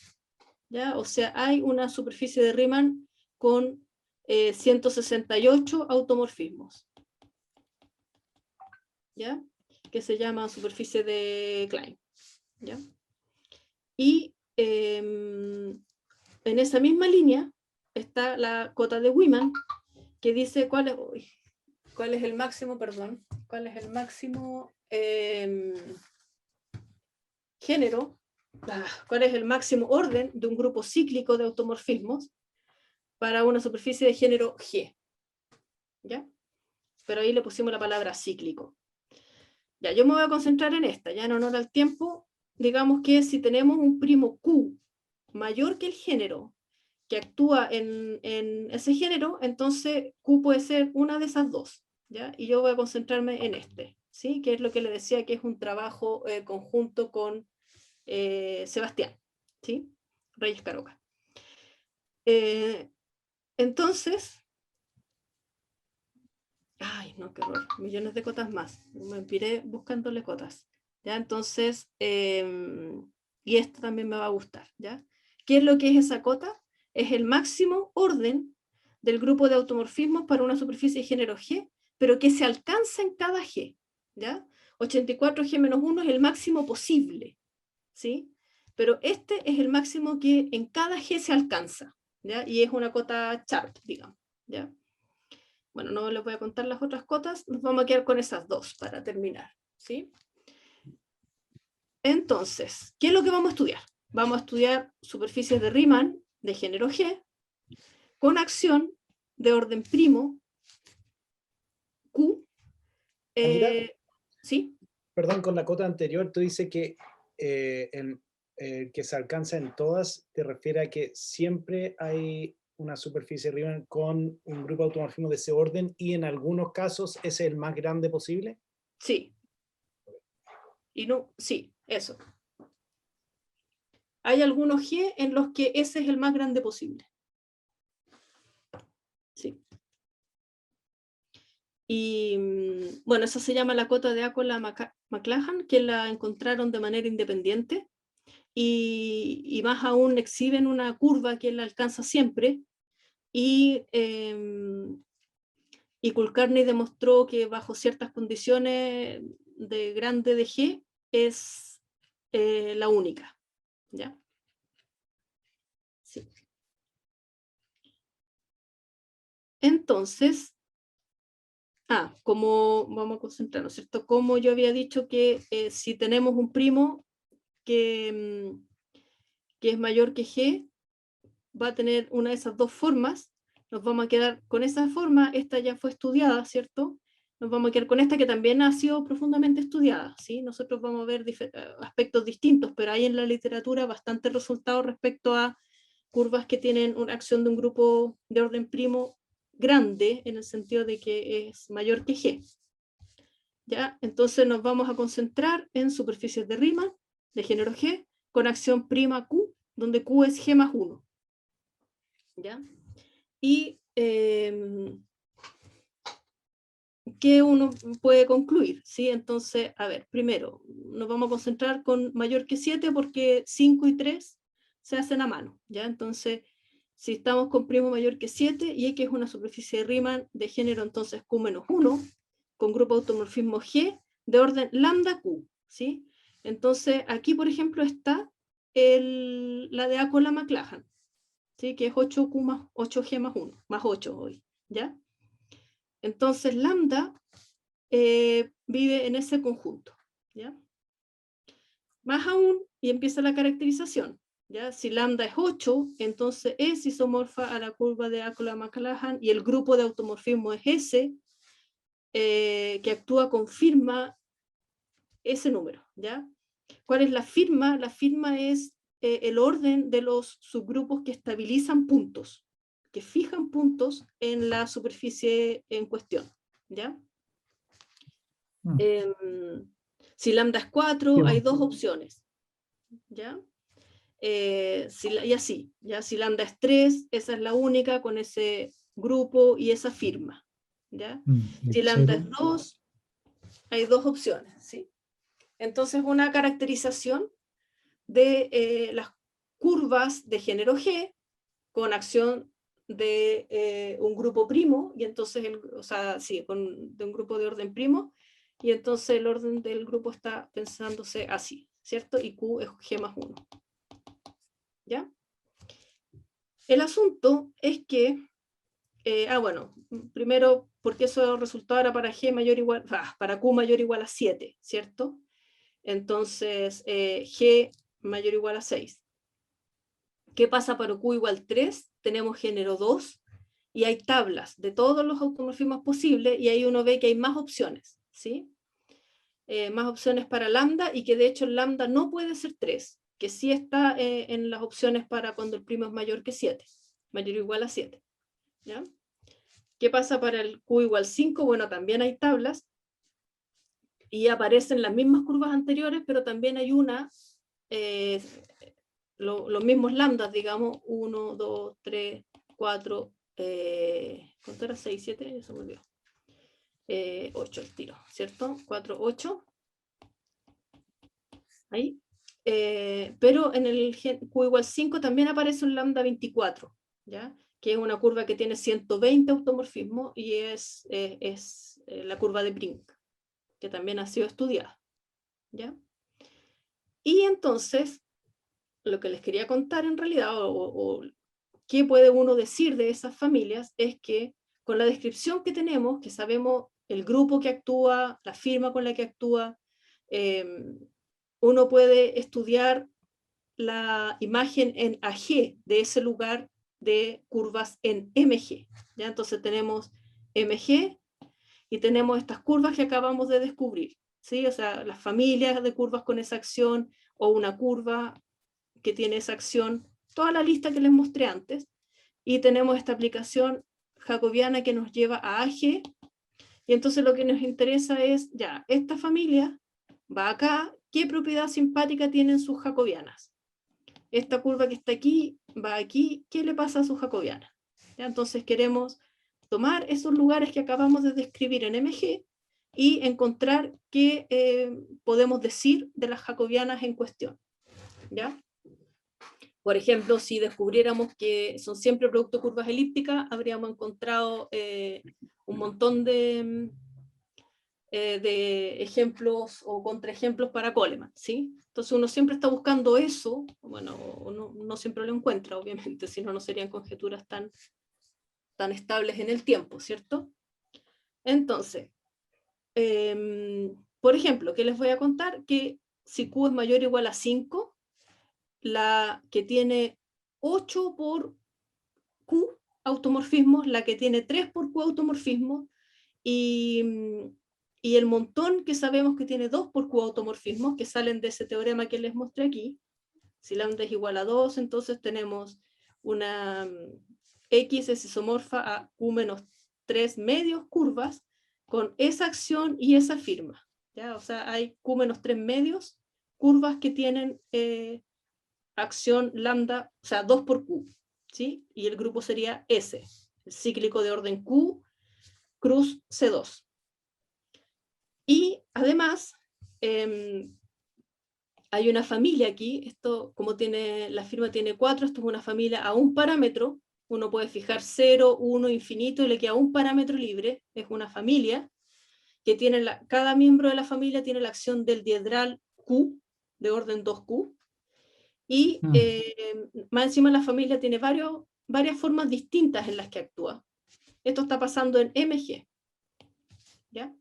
¿ya? O sea, hay una superficie de Riemann con 168 automorfismos, ¿ya? Que se llama superficie de Klein, ¿ya? Y en esa misma línea está la cota de Wiman, que dice cuál es el máximo, género ¿cuál es el máximo orden de un grupo cíclico de automorfismos para una superficie de género G? ¿Ya? Pero ahí le pusimos la palabra cíclico. Ya, yo me voy a concentrar en esta, ya en honor al tiempo. Digamos que si tenemos un primo Q mayor que el género que actúa en ese género, entonces Q puede ser una de esas dos, ¿ya? Y yo voy a concentrarme en este, ¿sí? Que es lo que le decía que es un trabajo conjunto con Sebastián, ¿sí? Reyes Caroca. Entonces, ay, no, qué horror, millones de cotas más, me empiré buscándole cotas, ¿ya? Entonces, y esto también me va a gustar, ¿ya? ¿Qué es lo que es esa cota? Es el máximo orden del grupo de automorfismos para una superficie de género G, pero que se alcanza en cada G, ¿ya? 84G-1 es el máximo posible, ¿sí? Pero este es el máximo que en cada G se alcanza, ¿ya? Y es una cota Sharp, digamos, ¿ya? Bueno, no les voy a contar las otras cotas, nos vamos a quedar con esas dos para terminar, ¿sí? Entonces, ¿qué es lo que vamos a estudiar? Vamos a estudiar superficies de Riemann de género G con acción de orden primo Q. ¿Sí? Perdón, con la cota anterior tú dices que que se alcanza en todas, te refiere a que siempre hay una superficie Riemann con un grupo de automorfismo de ese orden y en algunos casos ese es el más grande posible. Sí. Y no, sí, eso. Hay algunos G en los que ese es el más grande posible. Sí. Y bueno, esa se llama la cota de Akola-McLachlan, que la encontraron de manera independiente y más aún exhiben una curva que la alcanza siempre y Kulkarni demostró que bajo ciertas condiciones de grande de G es la única, ¿ya? Sí. Entonces, como vamos a concentrarnos, ¿cierto? Como yo había dicho que si tenemos un primo que es mayor que G, va a tener una de esas dos formas, nos vamos a quedar con esa forma, esta ya fue estudiada, ¿cierto? Nos vamos a quedar con esta que también ha sido profundamente estudiada, ¿sí? Nosotros vamos a ver aspectos distintos, pero hay en la literatura bastantes resultados respecto a curvas que tienen una acción de un grupo de orden primo grande, en el sentido de que es mayor que G. ¿Ya? Entonces nos vamos a concentrar en superficies de Riemann de género G con acción prima Q, donde Q es G más 1. ¿Ya? Y ¿qué uno puede concluir? ¿Sí? Entonces, a ver, primero, nos vamos a concentrar con mayor que 7 porque 5 y 3 se hacen a mano, ¿ya? Entonces, si estamos con primo mayor que 7 y X es una superficie de Riemann de género entonces Q menos 1, con grupo automorfismo G de orden lambda Q, ¿sí? Entonces, aquí, por ejemplo, está la de Akola-McLachlan, ¿sí? Que es 8Q más 8G más 1, más 8 hoy, ¿ya? Entonces, lambda vive en ese conjunto, ¿ya? Más aún, y empieza la caracterización, ¿ya? Si lambda es 8, entonces es isomorfa a la curva de Akola-McLachlan y el grupo de automorfismo es ese, que actúa con firma ese número, ¿ya? ¿Cuál es la firma? La firma es el orden de los subgrupos que estabilizan puntos, que fijan puntos en la superficie en cuestión, ¿ya? Si lambda es 4, hay dos opciones, ¿ya? Y así, ¿ya? Si lambda es 3, esa es la única con ese grupo y esa firma, ¿ya? Si lambda es 2, hay dos opciones, ¿sí? Entonces, una caracterización de las curvas de género G con acción de un grupo primo, y entonces, de un grupo de orden primo, y entonces el orden del grupo está pensándose así, ¿cierto? Y Q es G más 1. ¿Ya? El asunto es que, bueno, primero, porque eso resultó ahora para G mayor igual, para Q mayor igual a 7, ¿cierto? Entonces, G mayor o igual a 6. ¿Qué pasa para Q igual 3? Tenemos género 2 y hay tablas de todos los automorfismos posibles y ahí uno ve que hay más opciones, ¿sí? Más opciones para lambda y que de hecho el lambda no puede ser 3, que sí está en las opciones para cuando el primo es mayor que 7, mayor o igual a 7. ¿Ya? ¿Qué pasa para el Q igual 5? Bueno, también hay tablas y aparecen las mismas curvas anteriores, pero también hay una, los mismos lambdas, digamos, 1, 2, 3, 4, ¿cuánto era? 6, 7, eso me olvidó. 8 el tiro, ¿cierto? 4, 8. Ahí. Pero en el Q igual 5 también aparece un lambda 24, ¿ya? Que es una curva que tiene 120 automorfismos y es la curva de Brink, que también ha sido estudiada, ¿ya? Y entonces, lo que les quería contar en realidad, o qué puede uno decir de esas familias, es que con la descripción que tenemos, que sabemos el grupo que actúa, la firma con la que actúa, uno puede estudiar la imagen en AG de ese lugar de curvas en MG. ¿Ya? Entonces tenemos MG y tenemos estas curvas que acabamos de descubrir, ¿sí? O sea, las familias de curvas con esa acción o una curva que tiene esa acción, toda la lista que les mostré antes, y tenemos esta aplicación jacobiana que nos lleva a AG, y entonces lo que nos interesa es, ya, esta familia va acá, ¿qué propiedad simpática tienen sus jacobianas? Esta curva que está aquí, va aquí, ¿qué le pasa a sus jacobianas? ¿Ya? Entonces queremos tomar esos lugares que acabamos de describir en MG y encontrar qué podemos decir de las jacobianas en cuestión. ¿Ya? Por ejemplo, si descubriéramos que son siempre producto de curvas elípticas, habríamos encontrado un montón de ejemplos o contraejemplos para Coleman, ¿sí? Entonces uno siempre está buscando eso, bueno, no siempre lo encuentra, obviamente, si no, no serían conjeturas tan estables en el tiempo, ¿cierto? Entonces, por ejemplo, ¿qué les voy a contar? Que si Q es mayor o igual a 5, la que tiene 8 por Q automorfismos, la que tiene 3 por Q automorfismos, y el montón que sabemos que tiene 2 por Q automorfismos, que salen de ese teorema que les mostré aquí. Si lambda es igual a 2, entonces tenemos una X es isomorfa a Q menos 3 medios curvas con esa acción y esa firma. ¿Ya? O sea, hay Q menos 3 medios curvas que tienen acción lambda, o sea, 2 por Q, ¿sí? Y el grupo sería S, el cíclico de orden Q, cruz C2. Y además, hay una familia aquí, esto como tiene, la firma tiene 4, esto es una familia a un parámetro, uno puede fijar 0, 1, infinito y le queda un parámetro libre, es una familia que tiene, cada miembro de la familia tiene la acción del diedral Q, de orden 2Q, y más encima la familia tiene varias formas distintas en las que actúa. Esto está pasando en MG. ¿Ya?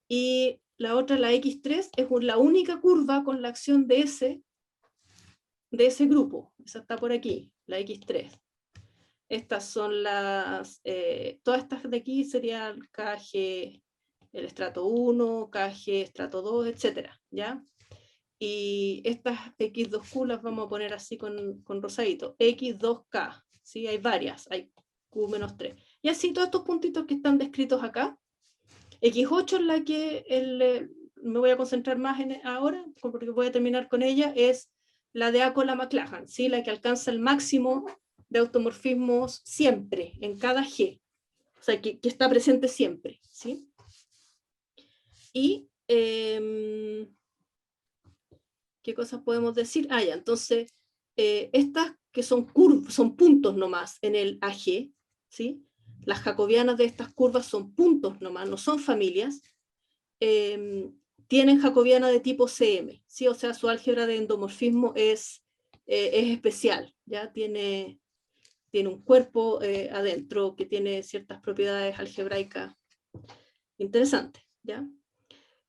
Y la otra, la X3, es la única curva con la acción de ese grupo. Esa está por aquí, la X3. Estas son las, todas estas de aquí serían KG, el estrato 1, KG, estrato 2, etc. ¿Ya? Y estas X2Q las vamos a poner así con rosadito. X2K, ¿sí? Hay varias, hay Q-3. Y así todos estos puntitos que están descritos acá. X8 es la que me voy a concentrar más ahora, porque voy a terminar con ella, es la de Akola-McLachlan, ¿sí? La que alcanza el máximo de automorfismos siempre, en cada G. O sea, que está presente siempre, ¿sí? Y ¿qué cosas podemos decir? Ah, ya, entonces, estas que son curvas, son puntos nomás en el AG, ¿sí? Las jacobianas de estas curvas son puntos nomás, no son familias, tienen jacobiana de tipo CM, ¿sí? O sea, su álgebra de endomorfismo es especial, ¿ya? Tiene un cuerpo adentro que tiene ciertas propiedades algebraicas interesantes, ¿ya?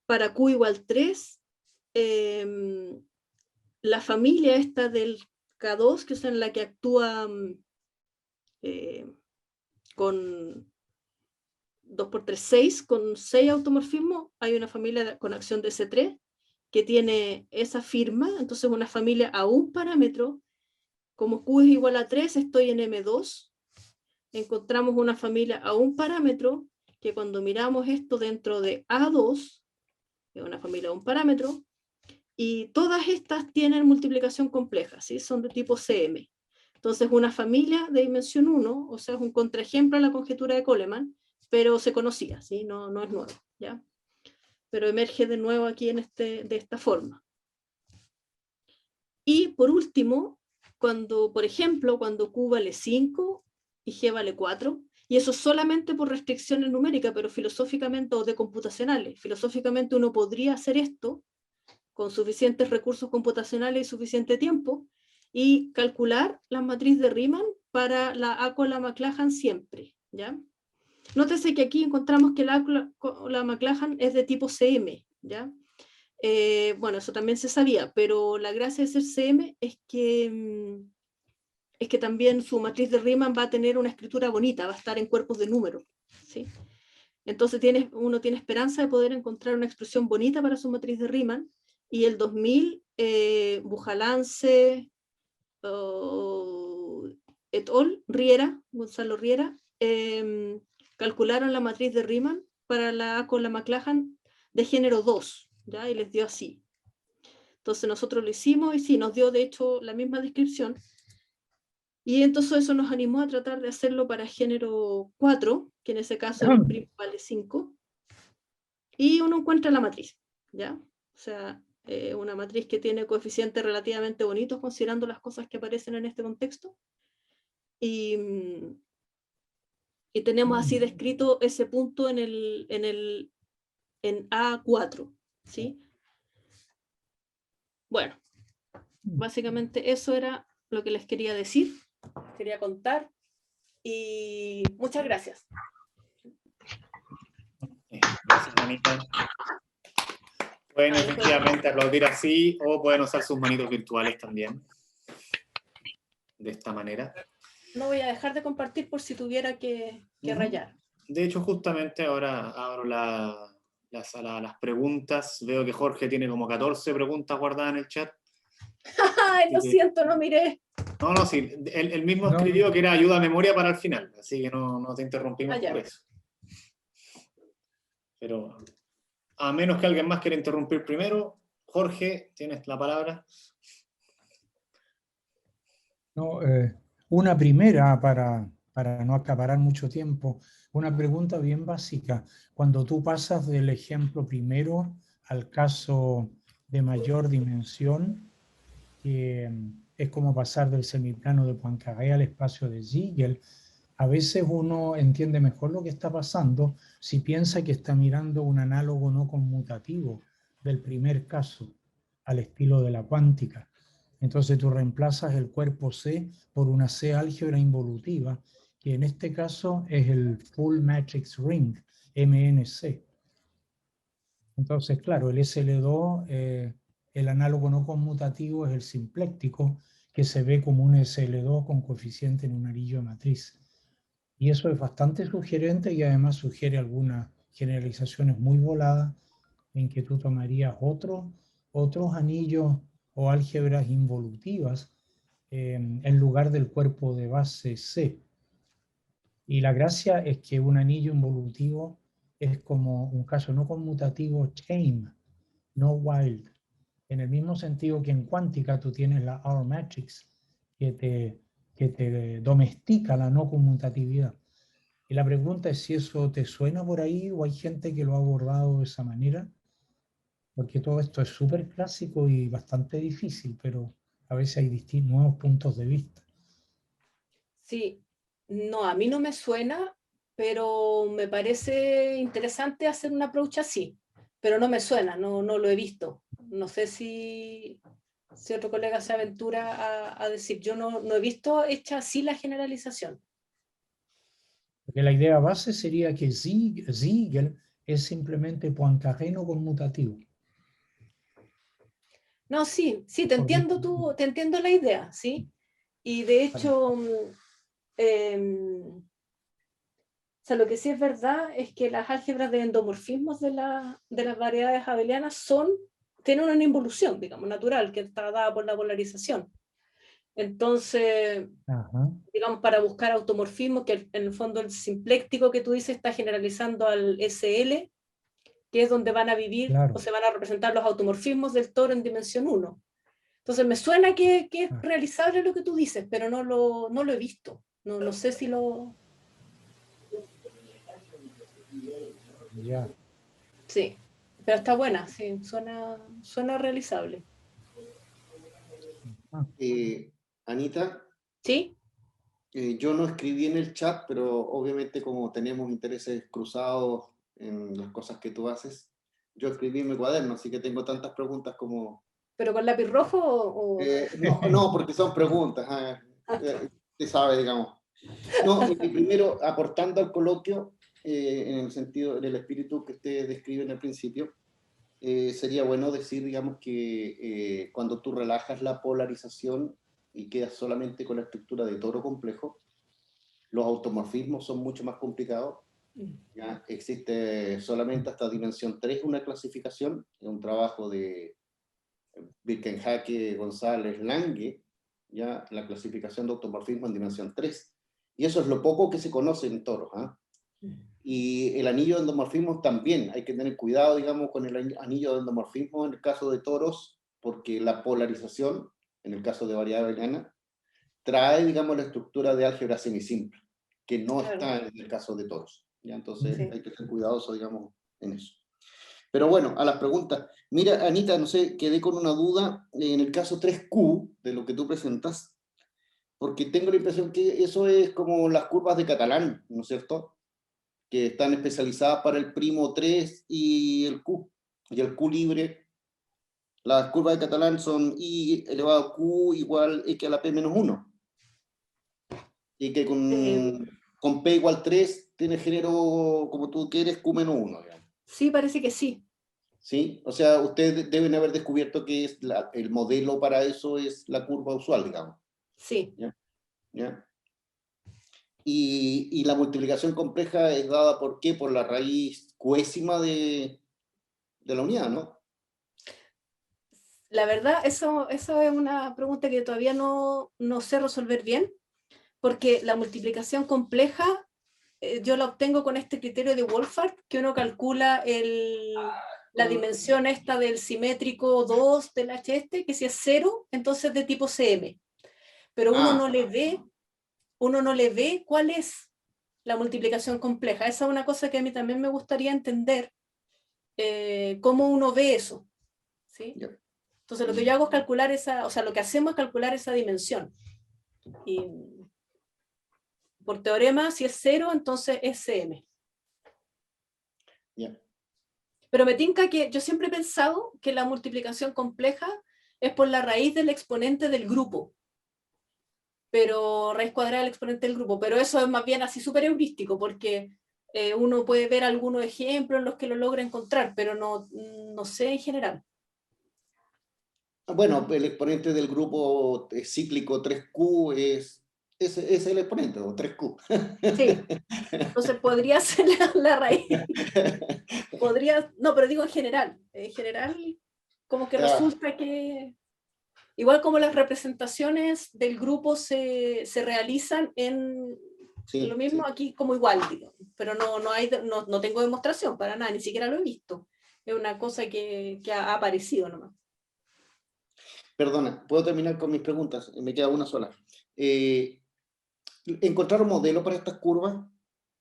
Para Q igual 3, la familia esta del K2, que es en la que actúa con 2×3, 6, con 6 automorfismos, hay una familia con acción de C3 que tiene esa firma, entonces una familia a un parámetro, como Q es igual a 3, estoy en M2, encontramos una familia a un parámetro, que cuando miramos esto dentro de A2, es una familia a un parámetro, y todas estas tienen multiplicación compleja, ¿sí? Son de tipo CM. Entonces una familia de dimensión 1, o sea, es un contraejemplo a la conjetura de Coleman, pero se conocía, ¿sí? No es nuevo, ¿ya? Pero emerge de nuevo aquí de esta forma. Y por último, por ejemplo, cuando Q vale 5 y G vale 4, y eso solamente por restricciones numéricas, pero filosóficamente o de computacionales, filosóficamente uno podría hacer esto con suficientes recursos computacionales y suficiente tiempo, y calcular la matriz de Riemann para la A-Cola-McLachlan siempre, ¿ya? Nótese que aquí encontramos que la A-Cola-McLachlan es de tipo CM, ¿ya? Bueno, eso también se sabía, pero la gracia de ser CM es que también su matriz de Riemann va a tener una escritura bonita, va a estar en cuerpos de números, ¿sí? Entonces uno tiene esperanza de poder encontrar una expresión bonita para su matriz de Riemann, y el 2000, Bujalance et al., Gonzalo Riera, calcularon la matriz de Riemann para la A con la McLachlan de género 2, ¿ya? Y les dio así. Entonces nosotros lo hicimos y sí, nos dio de hecho la misma descripción. Y entonces eso nos animó a tratar de hacerlo para género 4, que en ese caso el primo vale 5. Y uno encuentra la matriz, ¿ya? O sea, una matriz que tiene coeficientes relativamente bonitos considerando las cosas que aparecen en este contexto. Y tenemos así descrito ese punto en A4, ¿sí? Bueno, básicamente eso era lo que les quería decir, quería contar, y muchas gracias. Gracias, Anita. Pueden efectivamente aplaudir así o pueden usar sus manitos virtuales también. De esta manera. No voy a dejar de compartir por si tuviera que rayar. De hecho, justamente ahora abro la sala a las preguntas. Veo que Jorge tiene como 14 preguntas guardadas en el chat. Ay, lo siento, no miré. No, sí. Él mismo escribió que era ayuda a memoria para el final, así que no te interrumpimos por eso. Pero a menos que alguien más quiera interrumpir primero, Jorge, tienes la palabra. No, una primera para no acaparar mucho tiempo, una pregunta bien básica. Cuando tú pasas del ejemplo primero al caso de mayor dimensión, es como pasar del semiplano de Poincaré al espacio de Siegel, a veces uno entiende mejor lo que está pasando si piensa que está mirando un análogo no conmutativo del primer caso, al estilo de la cuántica. Entonces tú reemplazas el cuerpo C por una C álgebra involutiva, que en este caso es el Full Matrix Ring, MNC. Entonces, claro, el SL2, el análogo no conmutativo es el simpléctico, que se ve como un SL2 con coeficiente en un anillo de matriz. Y eso es bastante sugerente y además sugiere algunas generalizaciones muy voladas en que tú tomarías otros anillos o álgebras involutivas en lugar del cuerpo de base C. Y la gracia es que un anillo involutivo es como un caso no conmutativo chain, no wild. En el mismo sentido que en cuántica tú tienes la R matrix que te domestica la no conmutatividad. Y la pregunta es si eso te suena por ahí o hay gente que lo ha abordado de esa manera, porque todo esto es súper clásico y bastante difícil, pero a veces hay nuevos puntos de vista. Sí, no, a mí no me suena, pero me parece interesante hacer un approach así, pero no me suena, no lo he visto. No sé si otro colega se aventura a decir, yo no he visto hecha así la generalización. Porque la idea base sería que Siegel es simplemente Poincaré no conmutativo. No, sí, te entiendo la idea, ¿sí? Y de hecho, o sea, lo que sí es verdad es que las álgebras de endomorfismos de las variedades abelianas tienen una involución, digamos, natural, que está dada por la polarización. Entonces, digamos, para buscar automorfismo, que en el fondo el simpléctico que tú dices está generalizando al SL, que es donde van a vivir o se van a representar los automorfismos del toro en dimensión 1. Entonces me suena que es realizable lo que tú dices, pero no lo he visto. No sé si lo... Ya. Sí, pero está buena, sí, suena realizable. Anita, ¿Sí? yo no escribí en el chat, pero obviamente como tenemos intereses cruzados en las cosas que tú haces, yo escribí en mi cuaderno, así que tengo tantas preguntas como... ¿Pero con lápiz rojo o...? No, porque son preguntas, se sabe, digamos. No, y primero, aportando al coloquio, en el sentido, en el espíritu que usted describe en el principio, sería bueno decir, digamos, que cuando tú relajas la polarización y quedas solamente con la estructura de toro complejo, los automorfismos son mucho más complicados. ¿Ya? Existe solamente hasta dimensión 3 una clasificación, es un trabajo de Birkenhake, González, Lange, ya la clasificación de automorfismo en dimensión 3. Y eso es lo poco que se conoce en toros. Y el anillo de endomorfismo también, hay que tener cuidado, digamos, con el anillo de endomorfismo en el caso de toros, porque la polarización, en el caso de variedad abeliana, trae, digamos, la estructura de álgebra semisimple, que no está en el caso de toros. ¿Ya? Entonces hay que ser cuidadoso, digamos, en eso. Pero bueno, a las preguntas. Mira, Anita, no sé, quedé con una duda en el caso 3Q, de lo que tú presentas, porque tengo la impresión que eso es como las curvas de Catalán, ¿no es cierto? Que están especializadas para el primo 3 y el Q libre. Las curvas de Catalán son I elevado a Q igual X a la P menos 1. Y que con P igual 3 tiene género, como tú quieres, Q menos 1. Digamos. Sí, parece que sí. ¿Sí? O sea, ustedes deben haber descubierto que es el modelo para eso es la curva usual, digamos. Sí. ¿Ya? ¿Ya? Y la multiplicación compleja es dada ¿por qué? Por la raíz cuésima de la unidad, ¿no? La verdad, eso es una pregunta que todavía no sé resolver bien, porque la multiplicación compleja yo la obtengo con este criterio de Wolfart, que uno calcula la dimensión esta del simétrico 2 del H que si es 0, entonces de tipo CM. Pero uno no le ve cuál es la multiplicación compleja. Esa es una cosa que a mí también me gustaría entender, cómo uno ve eso. ¿Sí? Yeah. Entonces lo que yo hago es calcular lo que hacemos es calcular esa dimensión. Y por teorema, si es 0, entonces es CM. Yeah. Pero me tinca que yo siempre he pensado que la multiplicación compleja es por la raíz del exponente del grupo. Pero raíz cuadrada del exponente del grupo. Pero eso es más bien así súper heurístico, porque uno puede ver algunos ejemplos en los que lo logra encontrar, pero no sé en general. Bueno, el exponente del grupo cíclico 3Q es el exponente, o 3Q. Sí, entonces podría ser la raíz. No, pero digo en general. En general, como que resulta que, igual como las representaciones del grupo se realizan en lo mismo aquí como igual, digo. Pero no tengo demostración para nada, ni siquiera lo he visto. Es una cosa que ha aparecido nomás. Perdona, ¿puedo terminar con mis preguntas? Me queda una sola. ¿Encontraron modelo para estas curvas?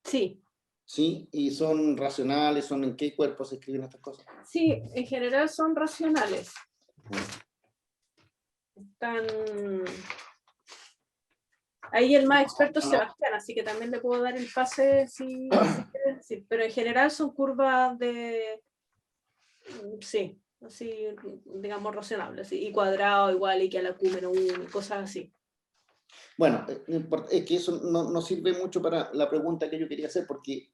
Sí. ¿Sí? ¿Y son racionales? ¿En qué cuerpos se escriben estas cosas? Sí, en general son racionales. Están... Ahí el más experto es Sebastián, así que también le puedo dar el pase si quiere decir. Pero en general son curvas de... Sí, así, digamos, racionables. Y cuadrado igual, y que a la Q menos 1, cosas así. Bueno, es que eso no sirve mucho para la pregunta que yo quería hacer, porque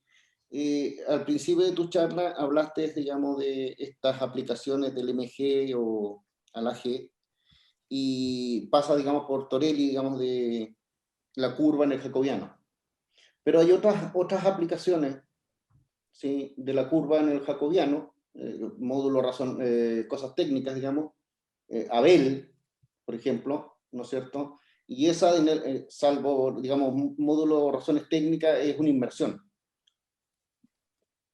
al principio de tu charla hablaste, digamos, de estas aplicaciones del MG o a la G, y pasa, digamos, por Torelli, digamos, de la curva en el jacobiano. Pero hay otras aplicaciones, ¿sí?, de la curva en el jacobiano, módulo razón, cosas técnicas, digamos, Abel, por ejemplo, ¿no es cierto? Y esa, salvo, digamos, módulo razones técnicas, es una inversión.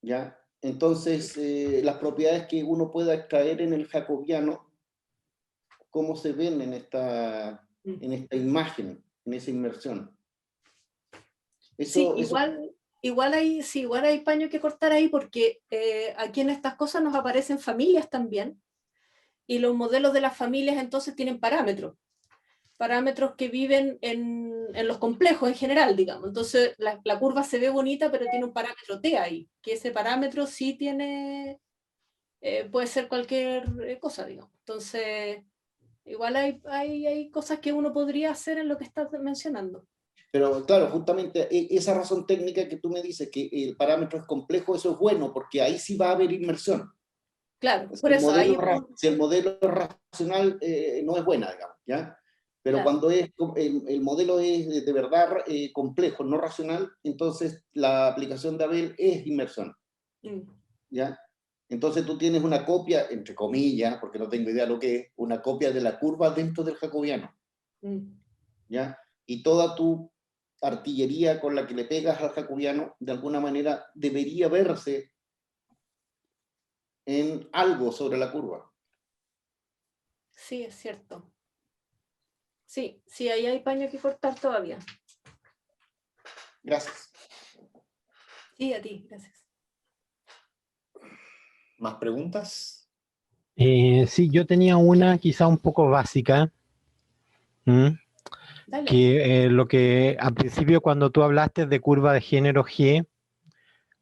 ¿Ya? Entonces, las propiedades que uno pueda extraer en el jacobiano, ¿cómo se ven en esta imagen, en esa inmersión? Sí, Eso, igual hay paño que cortar ahí, porque aquí en estas cosas nos aparecen familias también, y los modelos de las familias entonces tienen parámetros que viven en los complejos en general, digamos. Entonces la curva se ve bonita, pero tiene un parámetro T ahí, que ese parámetro sí tiene, puede ser cualquier cosa, digamos. Entonces, igual hay cosas que uno podría hacer en lo que estás mencionando. pero claro, justamente esa razón técnica que tú me dices, que el parámetro es complejo, eso es bueno, porque ahí sí va a haber inmersión. Claro, Si por el eso modelo, ahí... si el modelo racional no es buena, digamos, ¿ya? Pero Claro. cuando el modelo es de verdad complejo, no racional, entonces la aplicación de Abel es inmersión. ¿Ya? Entonces tú tienes una copia, entre comillas, porque no tengo idea de lo que es, una copia de la curva dentro del jacobiano. ¿Ya? Y toda tu artillería con la que le pegas al jacobiano, de alguna manera, debería verse en algo sobre la curva. Sí, es cierto. Sí, ahí hay paño que cortar todavía. Gracias. Sí, a ti, gracias. ¿Más preguntas? Sí, yo tenía una quizá un poco básica. Dale. Que lo que al principio cuando tú hablaste de curva de género G,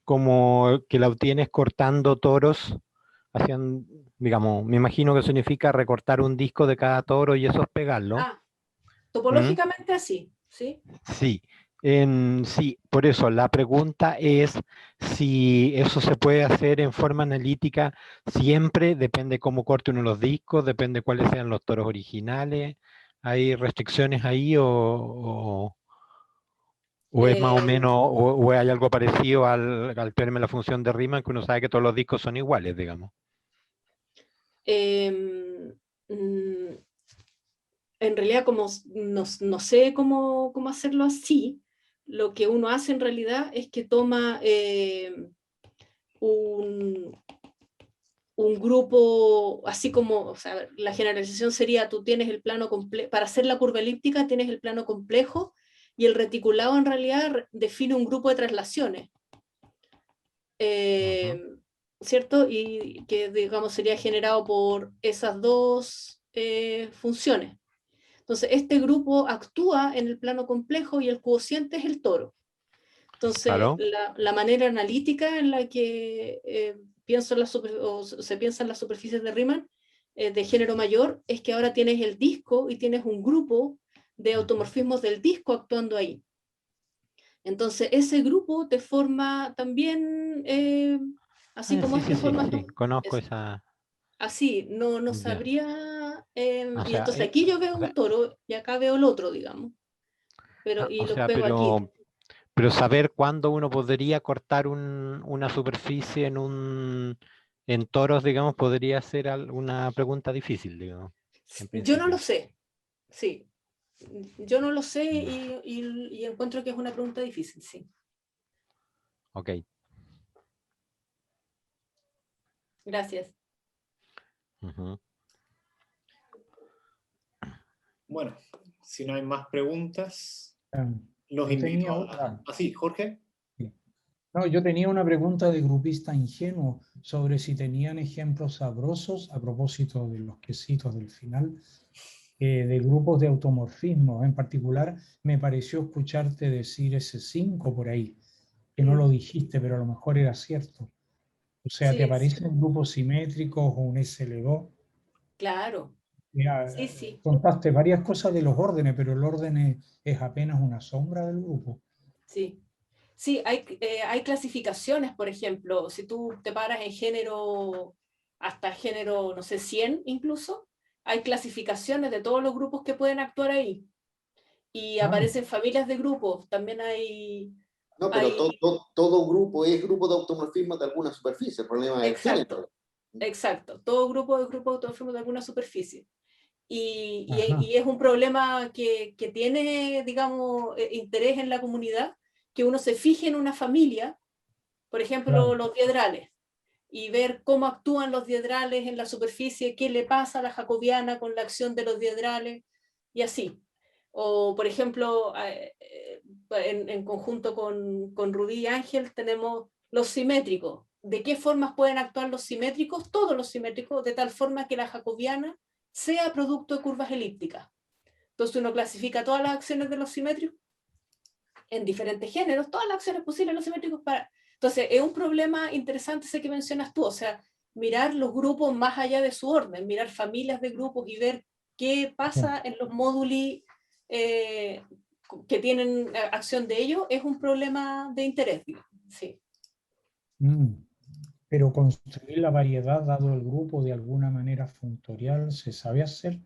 como que la obtienes cortando toros, hacían, digamos, me imagino que significa recortar un disco de cada toro y eso es pegarlo. Topológicamente así, ¿sí? Sí, sí, por eso la pregunta es si eso se puede hacer en forma analítica siempre, depende cómo corte uno los discos, depende cuáles sean los toros originales, ¿hay restricciones ahí o es más o menos, o hay algo parecido al teorema de la función de Riemann, que uno sabe que todos los discos son iguales, digamos? En realidad, como no sé cómo hacerlo así, lo que uno hace en realidad es que toma un grupo, así como, o sea, la generalización sería, tú tienes el plano complejo, para hacer la curva elíptica tienes el plano complejo, y el reticulado en realidad define un grupo de traslaciones. ¿Cierto? Y que, digamos, sería generado por esas dos funciones. Entonces, este grupo actúa en el plano complejo y el cociente es el toro. Entonces, Claro. la manera analítica en la que se piensa en las superficies de Riemann de género mayor es que ahora tienes el disco y tienes un grupo de automorfismos del disco actuando ahí. Entonces, ese grupo te forma también, así como este forma... Sí, conozco esa... Así, no Ya. sabría... O y sea, entonces aquí yo veo un toro y acá veo el otro, digamos. Y los pego aquí. pero saber cuándo uno podría cortar una superficie en toros, digamos, podría ser una pregunta difícil, digamos. Yo no lo sé, sí. Yo no lo sé y encuentro que es una pregunta difícil, sí. Ok. Gracias. Bueno, si no hay más preguntas, los yo invito tenía a... otra. ¿Así, Jorge? No, yo tenía una pregunta de grupista ingenuo sobre si tenían ejemplos sabrosos, a propósito de los quesitos del final, de grupos de automorfismo. En particular, me pareció escucharte decir S5 por ahí, que no lo dijiste, pero a lo mejor era cierto. O sea, Sí, ¿te aparecen grupos simétricos o un SL2? claro. Mira, Sí. contaste varias cosas de los órdenes, pero el orden es apenas una sombra del grupo. Sí, hay clasificaciones, por ejemplo, si tú te paras en género, hasta género, no sé, 100 incluso, hay clasificaciones de todos los grupos que pueden actuar ahí. Y aparecen familias de grupos, también hay... No, pero hay... todo grupo es grupo de automorfismo de alguna superficie, el problema es el género. Exacto, todo grupo es grupo de automorfismo de alguna superficie. Y es un problema que tiene, digamos, interés en la comunidad, que uno se fije en una familia, por ejemplo, los diedrales, y ver cómo actúan los diedrales en la superficie, qué le pasa a la jacobiana con la acción de los diedrales, y así. O, por ejemplo, en conjunto con Rubí y Ángel tenemos los simétricos. ¿De qué formas pueden actuar los simétricos? Todos los simétricos, de tal forma que la jacobiana sea producto de curvas elípticas. Entonces uno clasifica todas las acciones de los simétricos en diferentes géneros, todas las acciones posibles de los simétricos para... Entonces es un problema interesante ese que mencionas tú, o sea, mirar los grupos más allá de su orden, mirar familias de grupos y ver qué pasa en los módulos que tienen acción de ellos, es un problema de interés, sí. Pero construir la variedad dado el grupo de alguna manera funtorial, ¿se sabe hacer?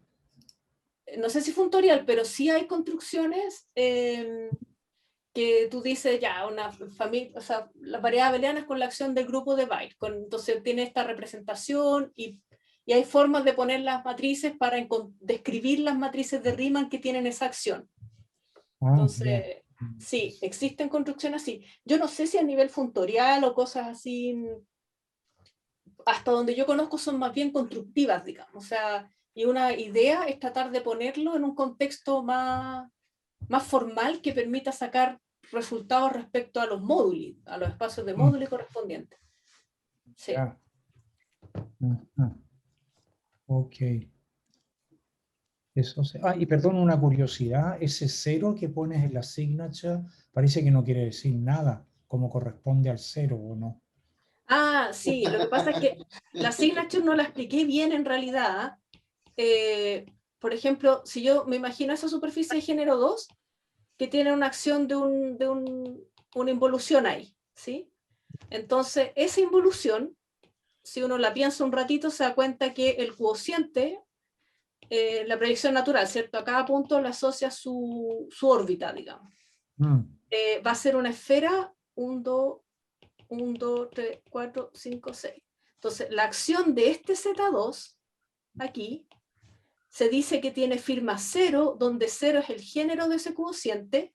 No sé si funtorial, pero sí hay construcciones que tú dices ya, una familia, o sea, las variedades abelianas con la acción del grupo de Bail, entonces tiene esta representación y hay formas de poner las matrices para describir las matrices de Riemann que tienen esa acción. Entonces, sí, existen construcciones así. Yo no sé si a nivel funtorial o cosas así, hasta donde yo conozco son más bien constructivas, digamos, o sea, y una idea es tratar de ponerlo en un contexto más formal que permita sacar resultados respecto a los módulos, a los espacios de módulos correspondientes. Sí. Yeah. Ok. Eso y perdón, una curiosidad, ese 0 que pones en la signature parece que no quiere decir nada, como corresponde al 0, ¿o no? Ah, sí, lo que pasa es que la signature no la expliqué bien en realidad. Por ejemplo, si yo me imagino esa superficie de género 2, que tiene una acción de una involución ahí, ¿sí? Entonces, esa involución, si uno la piensa un ratito, se da cuenta que el cociente, la proyección natural, ¿cierto? A cada punto le asocia su órbita, digamos. Va a ser una esfera 1, 2, 3, 4, 5, 6. Entonces, la acción de este Z2, aquí, se dice que tiene firma 0, donde 0 es el género de ese cociente,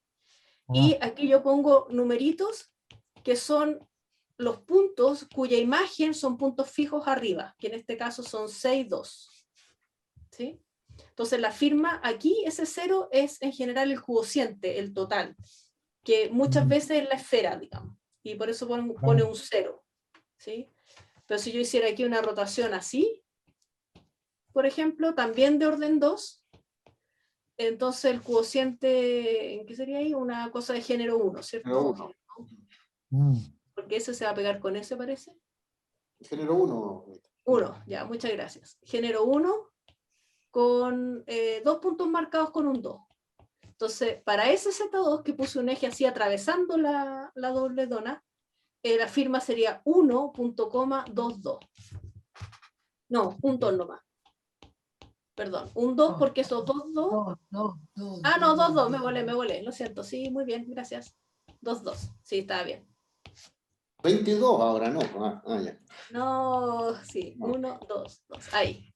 y aquí yo pongo numeritos que son los puntos cuya imagen son puntos fijos arriba, que en este caso son 6, 2. ¿Sí? Entonces la firma aquí, ese 0, es en general el cociente, el total, que muchas veces es la esfera, digamos, y por eso pone un 0. ¿Sí? Pero si yo hiciera aquí una rotación así, por ejemplo, también de orden 2, entonces el cociente, ¿qué sería ahí? Una cosa de género 1, ¿cierto? Porque ese se va a pegar con ese, parece. Género 1. 1, ya, muchas gracias. Género 1 con 2 puntos marcados con un 2. Entonces, para ese Z2 que puse un eje así atravesando la doble dona, la firma sería 1.22. No, un 2 nomás. Perdón, un 2 porque esos 2. Ah, no, 2, me volé, lo siento. Sí, muy bien, gracias. 2, sí, estaba bien. 22 ahora, ¿no? Ya. No, sí, 1, 2, ahí.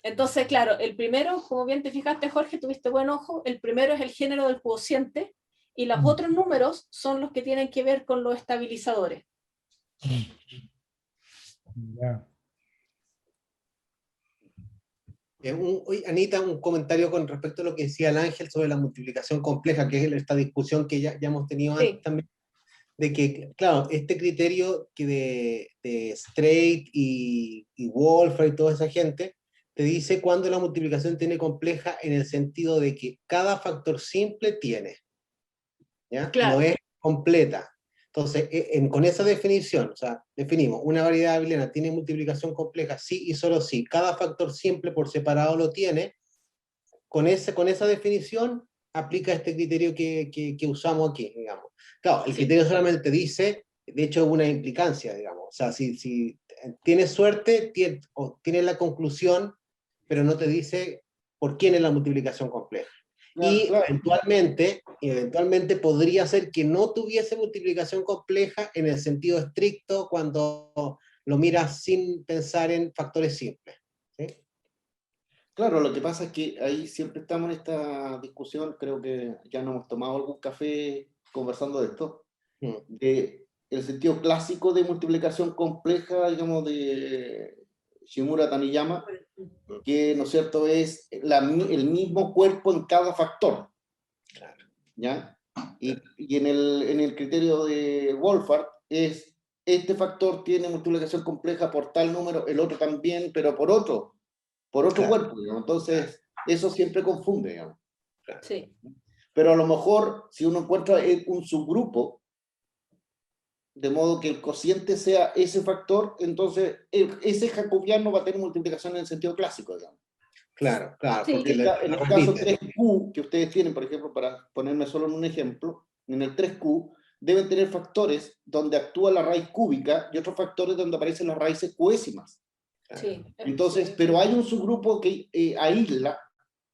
Entonces, claro, el primero, como bien te fijaste, Jorge, tuviste buen ojo, el primero es el género del cociente, y los otros números son los que tienen que ver con los estabilizadores. Ya. Anita, un comentario con respecto a lo que decía el Ángel sobre la multiplicación compleja, que es esta discusión que ya hemos tenido antes también, de que, claro, este criterio que de Straight y Wolfram y toda esa gente, te dice cuando la multiplicación tiene compleja en el sentido de que cada factor simple tiene, ¿ya? Claro. No es completa. Entonces, con esa definición, o sea, definimos, una variedad abeliana tiene multiplicación compleja, sí y solo sí. Cada factor simple por separado lo tiene. Con esa definición, aplica este criterio que usamos aquí, digamos. Claro, el criterio solamente dice, de hecho, una implicancia, digamos. O sea, si tienes suerte, o tienes la conclusión pero no te dice por quién es la multiplicación compleja. Y Claro. eventualmente podría ser que no tuviese multiplicación compleja en el sentido estricto cuando lo miras sin pensar en factores simples. ¿Sí? Claro, lo que pasa es que ahí siempre estamos en esta discusión, creo que ya nos hemos tomado algún café conversando de esto, de el sentido clásico de multiplicación compleja, digamos, de Shimura Taniyama, que, ¿no es cierto?, es el mismo cuerpo en cada factor. ¿Ya? Y en el criterio de Wolfart es, este factor tiene multiplicación compleja por tal número, el otro también, pero por otro Claro. cuerpo, digamos. Entonces, eso siempre confunde, digamos. Sí. Pero a lo mejor, si uno encuentra un subgrupo, de modo que el cociente sea ese factor, entonces ese jacobiano va a tener multiplicación en el sentido clásico, digamos. Claro, Sí. porque En el caso 3Q, que ustedes tienen, por ejemplo, para ponerme solo en un ejemplo, en el 3Q deben tener factores donde actúa la raíz cúbica y otros factores donde aparecen las raíces cuésimas. Sí. Entonces, pero hay un subgrupo que aísla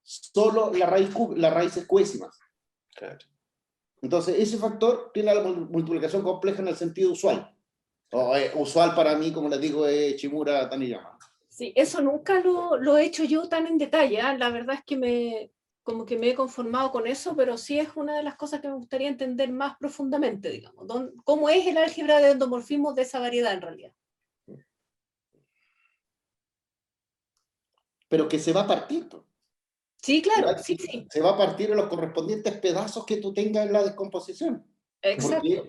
solo las raíces cuésimas. Claro. Entonces, ese factor tiene la multiplicación compleja en el sentido usual. O, usual para mí, como les digo, es Shimura Taniyama. Sí, eso nunca lo he hecho yo tan en detalle, ¿eh? La verdad es que como que me he conformado con eso, pero sí es una de las cosas que me gustaría entender más profundamente, digamos. ¿Cómo es el álgebra de endomorfismos de esa variedad en realidad? Pero que se va a partir. Sí, claro, sí, sí. Se va a partir en los correspondientes pedazos que tú tengas en la descomposición. Exacto.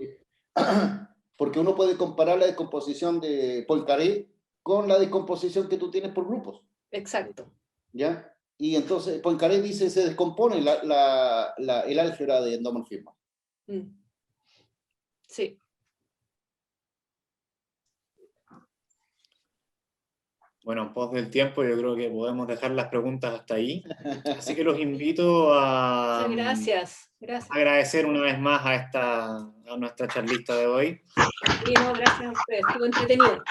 Porque uno puede comparar la descomposición de Poincaré con la descomposición que tú tienes por grupos. Exacto. ¿Ya? Y entonces Poincaré dice se descompone el álgebra de endomorfismo. Sí. Bueno, en pos del tiempo yo creo que podemos dejar las preguntas hasta ahí. Así que los invito a Muchas gracias. Gracias. agradecer una vez más a nuestra charlista de hoy. Sí, no, gracias a ustedes. Estuvo entretenido.